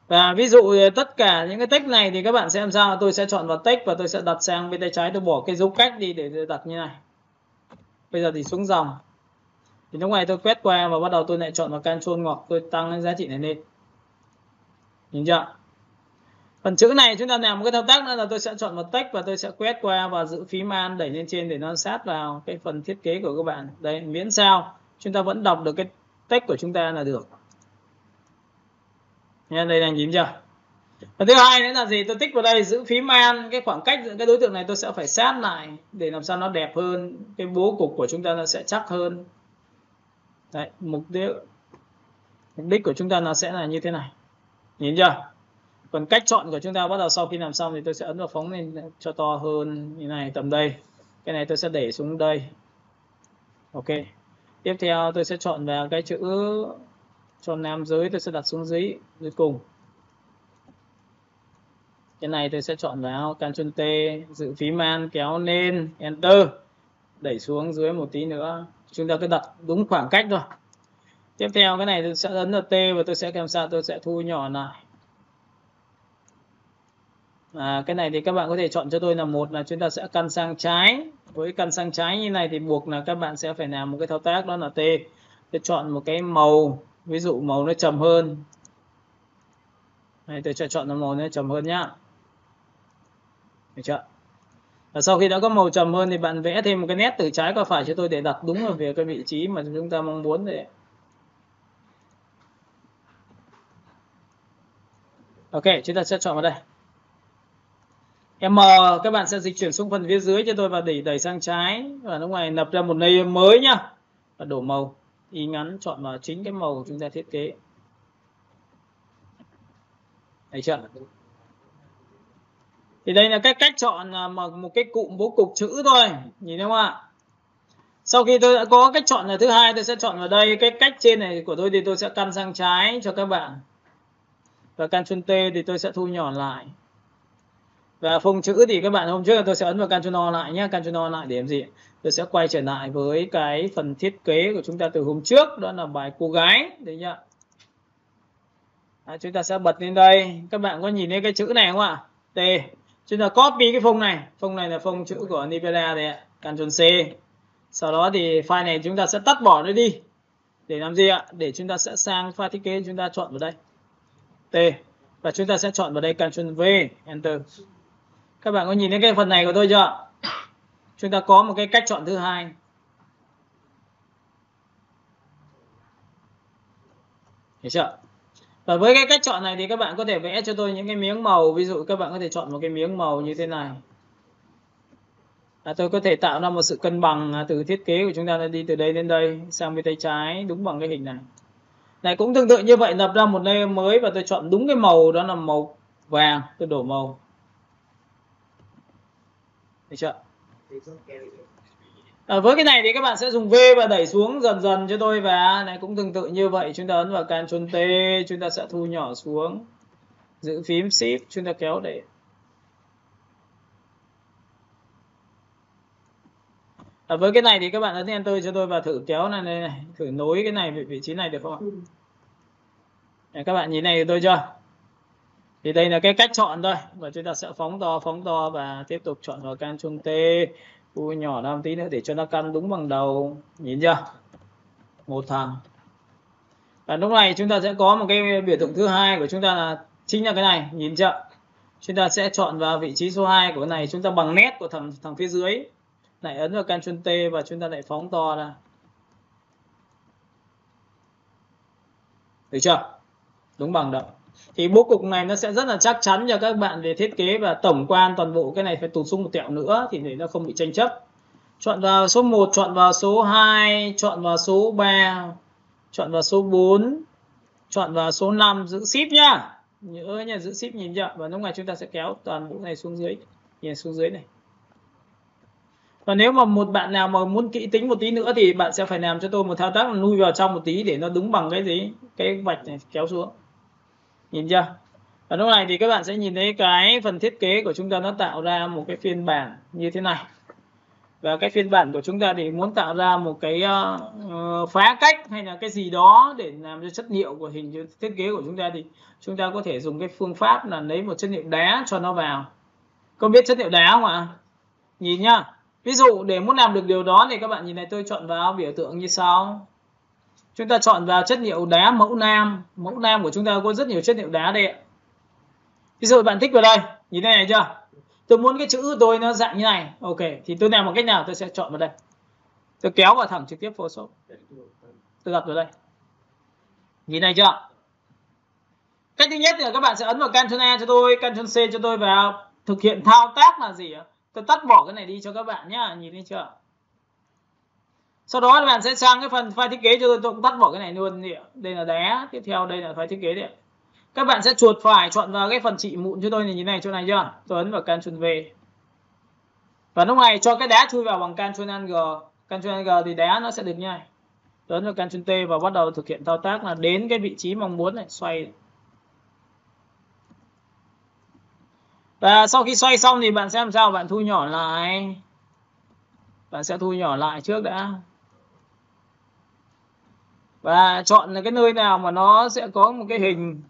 Và ví dụ tất cả những cái text này thì các bạn sẽ làm sao? Tôi sẽ chọn vào text và tôi sẽ đặt sang bên tay trái, tôi bỏ cái dấu cách đi để đặt như này. Bây giờ thì xuống dòng. Thì lúc này tôi quét qua và bắt đầu tôi lại chọn vào Ctrl ngoặc, tôi tăng cái giá trị này lên. Nhìn chưa? Phần chữ này chúng ta làm một cái thao tác nữa là tôi sẽ chọn vào text và tôi sẽ quét qua và giữ phím Alt đẩy lên trên để nó sát vào cái phần thiết kế của các bạn. Đây, miễn sao chúng ta vẫn đọc được cái text của chúng ta là được. Nha, đây là nhìn chưa? Và thứ hai nữa là gì? Tôi tích vào đây giữ phím An, cái khoảng cách giữa cái đối tượng này tôi sẽ phải sát lại để làm sao nó đẹp hơn, cái bố cục của chúng ta nó sẽ chắc hơn. Đấy, mục đích của chúng ta nó sẽ là như thế này, nhìn chưa? Còn cách chọn của chúng ta bắt đầu sau khi làm xong thì tôi sẽ ấn vào phóng lên cho to hơn như này, tầm đây. Cái này tôi sẽ để xuống đây. Ok. Tiếp theo tôi sẽ chọn vào cái chữ cho nam giới, tôi sẽ đặt xuống dưới cùng. Cái này tôi sẽ chọn vào Ctrl T, giữ phím An, kéo lên, Enter, đẩy xuống dưới một tí nữa. Chúng ta cứ đặt đúng khoảng cách thôi. Tiếp theo cái này tôi sẽ ấn vào T và tôi sẽ làm sao tôi sẽ thu nhỏ lại. Cái này thì các bạn có thể chọn cho tôi là một là chúng ta sẽ căn sang trái. Với căn sang trái như này thì buộc là các bạn sẽ phải làm một cái thao tác đó là T. Tôi chọn một cái màu, ví dụ màu nó trầm hơn. Đây, tôi sẽ chọn màu nó trầm hơn nhá. Được chưa? Và sau khi đã có màu trầm hơn thì bạn vẽ thêm một cái nét từ trái qua phải cho tôi để đặt đúng ở về cái vị trí mà chúng ta mong muốn để. Ok, chúng ta sẽ chọn vào đây. M các bạn sẽ dịch chuyển xuống phần phía dưới cho tôi và đẩy sang trái và lúc này lập ra một layer mới nhá. Và đổ màu, y ngắn chọn vào chính cái màu chúng ta thiết kế. Thấy chưa? Thì đây là cái cách chọn một cái cụm bố cục chữ thôi, nhìn thấy không ạ? Sau khi tôi đã có cách chọn là thứ hai, tôi sẽ chọn vào đây. Cái cách trên này của tôi thì tôi sẽ căn sang trái cho các bạn. Và Ctrl T thì tôi sẽ thu nhỏ lại. Và phông chữ thì các bạn hôm trước là tôi sẽ ấn vào Ctrl O lại nhé. Ctrl O lại để làm gì? Tôi sẽ quay trở lại với cái phần thiết kế của chúng ta từ hôm trước. Đó là bài cô gái. Đấy nhá. Chúng ta sẽ bật lên đây. Các bạn có nhìn thấy cái chữ này không ạ? T. Chúng ta copy cái phông này. Phông này là phông chữ của Nvidia đấy ạ. Ctrl C. Sau đó thì file này chúng ta sẽ tắt bỏ nó đi. Để làm gì ạ? Để chúng ta sẽ sang file thiết kế, chúng ta chọn vào đây. T. Và chúng ta sẽ chọn vào đây Ctrl V. Enter. Các bạn có nhìn thấy cái phần này của tôi chưa? Chúng ta có một cái cách chọn thứ hai. Hiểu chưa? Và với cái cách chọn này thì các bạn có thể vẽ cho tôi những cái miếng màu. Ví dụ các bạn có thể chọn một cái miếng màu như thế này. Tôi có thể tạo ra một sự cân bằng từ thiết kế của chúng ta đi từ đây đến đây sang bên tay trái đúng bằng cái hình này. Này cũng tương tự như vậy, lập ra một layer mới và tôi chọn đúng cái màu đó là màu vàng, tôi đổ màu. Được chưa? Với cái này thì các bạn sẽ dùng V và đẩy xuống dần dần cho tôi, và này cũng tương tự như vậy, chúng ta ấn vào Ctrl T, chúng ta sẽ thu nhỏ xuống, giữ phím Shift, chúng ta kéo để. Với cái này thì các bạn ấn Enter cho tôi và thử kéo này, thử nối cái này vị trí này được không ạ? Các bạn nhìn này tôi chưa? Thì đây là cái cách chọn thôi, và chúng ta sẽ phóng to và tiếp tục chọn vào Ctrl T, thu nhỏ ra một tí nữa để cho nó căn đúng bằng đầu, nhìn chưa? Một thằng. Và lúc này chúng ta sẽ có một cái biểu tượng thứ hai của chúng ta là chính là cái này, nhìn chưa? Chúng ta sẽ chọn vào vị trí số 2 của cái này, chúng ta bằng nét của thằng phía dưới. Lại ấn vào Ctrl T và chúng ta lại phóng to ra. Được chưa? Đúng bằng đầu. Thì bố cục này nó sẽ rất là chắc chắn cho các bạn về thiết kế, và tổng quan toàn bộ cái này phải tụt xuống một tẹo nữa thì để nó không bị tranh chấp. Chọn vào số 1, chọn vào số 2, chọn vào số 3, chọn vào số 4, chọn vào số 5, giữ Shift nhá. Nhớ nha, giữ Shift, nhìn chưa? Và lúc này chúng ta sẽ kéo toàn bộ này xuống dưới. Nhìn xuống dưới này. Và nếu mà một bạn nào mà muốn kỹ tính một tí nữa thì bạn sẽ phải làm cho tôi một thao tác là lui vào trong một tí để nó đúng bằng cái gì, cái vạch này kéo xuống. Nhìn chưa? Và lúc này thì các bạn sẽ nhìn thấy cái phần thiết kế của chúng ta nó tạo ra một cái phiên bản như thế này. Và cái phiên bản của chúng ta thì muốn tạo ra một cái phá cách hay là cái gì đó để làm cho chất liệu của hình thiết kế của chúng ta, thì chúng ta có thể dùng cái phương pháp là lấy một chất liệu đá cho nó vào. Có biết chất liệu đá không ạ? Nhìn nhá. Ví dụ để muốn làm được điều đó thì các bạn nhìn này, tôi chọn vào biểu tượng như sau. Chúng ta chọn vào chất liệu đá mẫu nam. Mẫu nam của chúng ta có rất nhiều chất liệu đá đây ạ. Ví dụ bạn thích vào đây, nhìn đây này chưa? Tôi muốn cái chữ tôi nó dạng như này. Ok, thì tôi làm một cách nào? Tôi sẽ chọn vào đây. Tôi kéo vào thẳng trực tiếp Photoshop. Tôi đặt vào đây. Nhìn này chưa? Cách thứ nhất là các bạn sẽ ấn vào Ctrl A cho tôi, Ctrl C cho tôi vào thực hiện thao tác là gì ạ? Tôi tắt bỏ cái này đi cho các bạn nhá, nhìn thấy chưa? Sau đó các bạn sẽ sang cái phần file thiết kế cho tôi cũng tắt bỏ cái này luôn. Đây là đá, tiếp theo đây là file thiết kế đấy. Các bạn sẽ chuột phải chọn vào cái phần trị mụn cho tôi này, như này chỗ này chưa? Tôi ấn vào Ctrl V. Và lúc này cho cái đá chui vào bằng Ctrl G. Ctrl G thì đá nó sẽ được như này. Tôi ấn vào Ctrl T và bắt đầu thực hiện thao tác là đến cái vị trí mong muốn này, xoay. Và sau khi xoay xong thì bạn sẽ làm sao? Bạn thu nhỏ lại. Bạn sẽ thu nhỏ lại trước đã. Và chọn là cái nơi nào mà nó sẽ có một cái hình.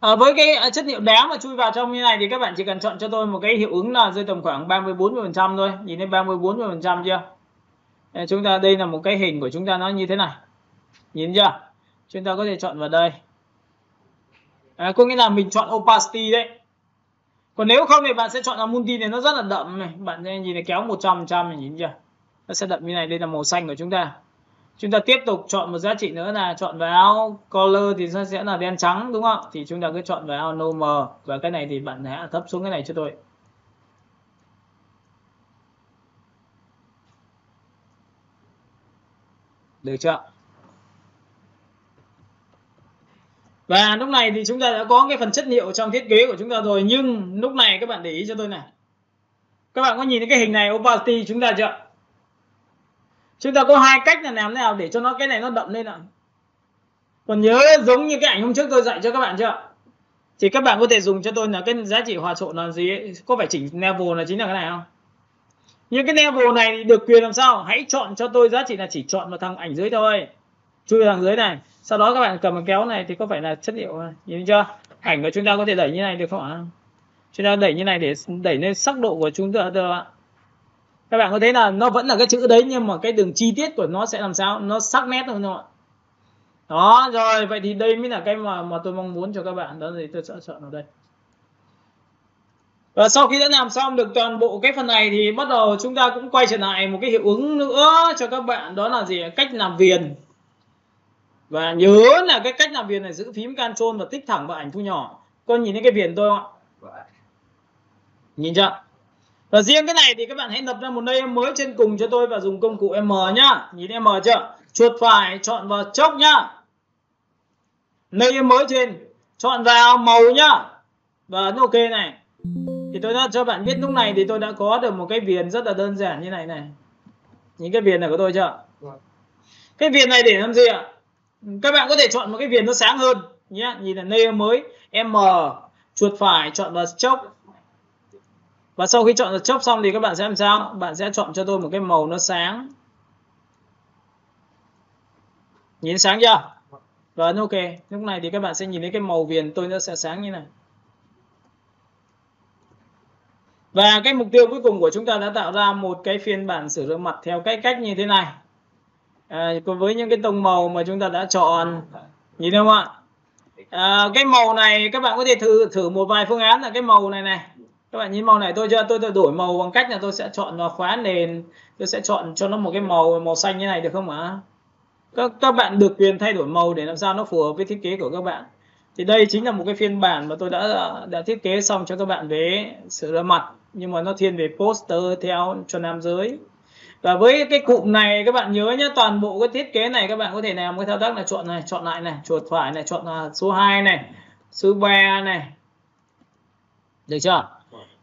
Với cái chất liệu đá mà chui vào trong như này thì các bạn chỉ cần chọn cho tôi một cái hiệu ứng là rơi tầm khoảng 30-40% thôi. Nhìn thấy 30-40% chưa? Chúng ta đây là một cái hình của chúng ta nó như thế này. Nhìn chưa? Chúng ta có thể chọn vào đây. Có nghĩa là mình chọn opacity đấy. Còn nếu không thì bạn sẽ chọn là multi này, nó rất là đậm này. Bạn nhìn này, kéo 100% này, nhìn chưa? Nó sẽ đậm như này, đây là màu xanh của chúng ta. Chúng ta tiếp tục chọn một giá trị nữa là chọn vào color thì nó sẽ là đen trắng đúng không? Thì chúng ta cứ chọn vào normal và cái này thì bạn hãy thấp xuống cái này cho tôi. Được chưa? Và lúc này thì chúng ta đã có cái phần chất liệu trong thiết kế của chúng ta rồi, nhưng lúc này các bạn để ý cho tôi này. Các bạn có nhìn thấy cái hình này opacity chúng ta chưa? Chúng ta có hai cách là làm thế nào để cho nó cái này nó đậm lên ạ. Còn nhớ giống như cái ảnh hôm trước tôi dạy cho các bạn chưa? Thì các bạn có thể dùng cho tôi là cái giá trị hòa trộn là gì ấy. Có phải chỉnh level là chính là cái này không? Nhưng cái level này thì được quyền làm sao? Hãy chọn cho tôi giá trị là chỉ chọn vào thằng ảnh dưới thôi. Chui vào thằng dưới này. Sau đó các bạn cầm cái kéo này thì có phải là chất liệu này. Nhìn chưa? Ảnh của chúng ta có thể đẩy như này được không ạ? Chúng ta đẩy như này để đẩy lên sắc độ của chúng ta được ạ. Các bạn có thấy là nó vẫn là cái chữ đấy nhưng mà cái đường chi tiết của nó sẽ làm sao? Nó sắc nét hơn không ạ? Đó, rồi vậy thì đây mới là cái mà tôi mong muốn cho các bạn. Đó thì tôi sẽ chọn ở đây. Và sau khi đã làm xong được toàn bộ cái phần này thì bắt đầu chúng ta cũng quay trở lại một cái hiệu ứng nữa cho các bạn, đó là gì? Cách làm viền. Và nhớ là cái cách làm viền này giữ phím Ctrl và tích thẳng vào ảnh thu nhỏ. Con nhìn thấy cái viền tôi không ạ? Nhìn chưa? Và riêng cái này thì các bạn hãy lập ra một layer mới trên cùng cho tôi và dùng công cụ M nhá. Nhìn thấy M chưa? Chuột phải chọn vào chốc nhá. Layer mới trên, chọn vào màu nhá. Và ấn OK này. Thì tôi đã cho bạn biết lúc này thì tôi đã có được một cái viền rất là đơn giản như này này. Nhìn cái viền này của tôi chưa? Cái viền này để làm gì ạ? Các bạn có thể chọn một cái viền nó sáng hơn nhé. Nhìn là layer mới, M, chuột phải chọn vào stroke. Và sau khi chọn vào stroke xong thì các bạn sẽ làm sao? Bạn sẽ chọn cho tôi một cái màu nó sáng. Nhìn sáng chưa? Và OK. Lúc này thì các bạn sẽ nhìn thấy cái màu viền tôi nó sẽ sáng như này. Và cái mục tiêu cuối cùng của chúng ta đã tạo ra một cái phiên bản sửa rửa mặt theo cái cách như thế này. Còn với những cái tông màu mà chúng ta đã chọn, nhìn thấy không ạ? Cái màu này các bạn có thể thử một vài phương án là cái màu này này. Các bạn nhìn màu này tôi đổi màu bằng cách là tôi sẽ chọn vào khóa nền, tôi sẽ chọn cho nó một cái màu xanh như này được không ạ? Các bạn được quyền thay đổi màu để làm sao nó phù hợp với thiết kế của các bạn. Thì đây chính là một cái phiên bản mà tôi đã thiết kế xong cho các bạn về sửa rửa mặt, nhưng mà nó thiên về poster theo cho nam giới. Và với cái cụm này các bạn nhớ nhé, toàn bộ cái thiết kế này các bạn có thể làm cái thao tác là chọn lại này, chuột phải này, chọn là số 2 này, số 3 này. Được chưa?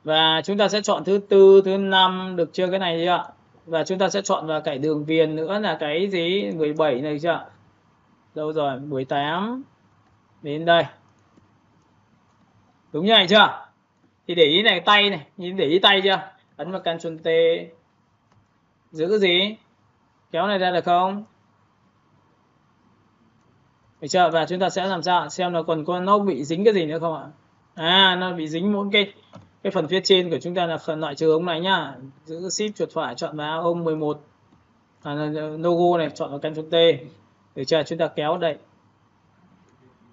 Và chúng ta sẽ chọn thứ 4, thứ 5, được chưa? Cái này chưa? Và chúng ta sẽ chọn vào cái đường viền nữa là cái gì? 17 này chưa? Đâu rồi? 18 đến đây. Đúng như này chưa? Thì để ý này tay này, nhìn để ý tay chưa? Ấn vào Ctrl T. Giữ cái gì? Kéo này ra được không? Được chưa? Và chúng ta sẽ làm sao? Xem là còn nó bị dính cái gì nữa không ạ? Nó bị dính mỗi cái phần phía trên của chúng ta là loại trừ ông này nhá. Giữ Shift chuột phải chọn vào ông 11. Logo này chọn vào Ctrl T. Được chưa? Chúng ta kéo đây.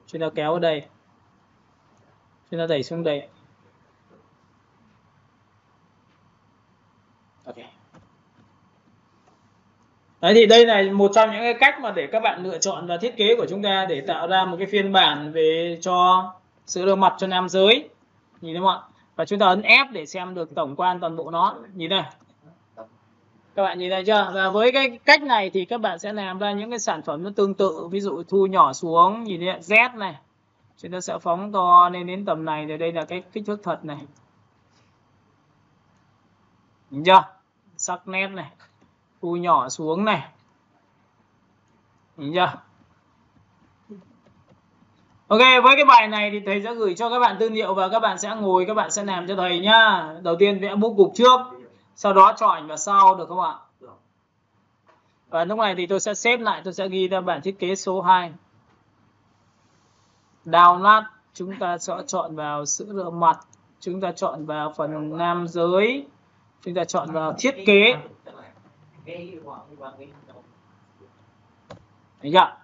Chúng ta kéo ở đây. Chúng ta đẩy xuống đây. Ok. Đấy thì đây là một trong những cái cách mà để các bạn lựa chọn và thiết kế của chúng ta để tạo ra một cái phiên bản về cho sữa rửa mặt cho nam giới. Nhìn thấy không ạ? Và chúng ta ấn F để xem được tổng quan toàn bộ nó. Nhìn đây. Các bạn nhìn thấy chưa? Và với cái cách này thì các bạn sẽ làm ra những cái sản phẩm nó tương tự. Ví dụ thu nhỏ xuống, nhìn thấy Z này. Chúng ta sẽ phóng to lên đến tầm này. Rồi đây là cái kích thước thật này. Nhìn chưa? Sắc nét này. Thu nhỏ xuống này. Nhìn chưa? Ok, với cái bài này thì thầy sẽ gửi cho các bạn tư liệu và các bạn sẽ ngồi, các bạn sẽ làm cho thầy nhá. Đầu tiên vẽ bố cục trước, sau đó chọn vào sau, được không ạ? Và lúc này thì tôi sẽ xếp lại, tôi sẽ ghi ra bản thiết kế số 2. Download, chúng ta sẽ chọn vào sữa rửa mặt, chúng ta chọn vào phần nam giới, chúng ta chọn vào thiết kế. Thấy chưa?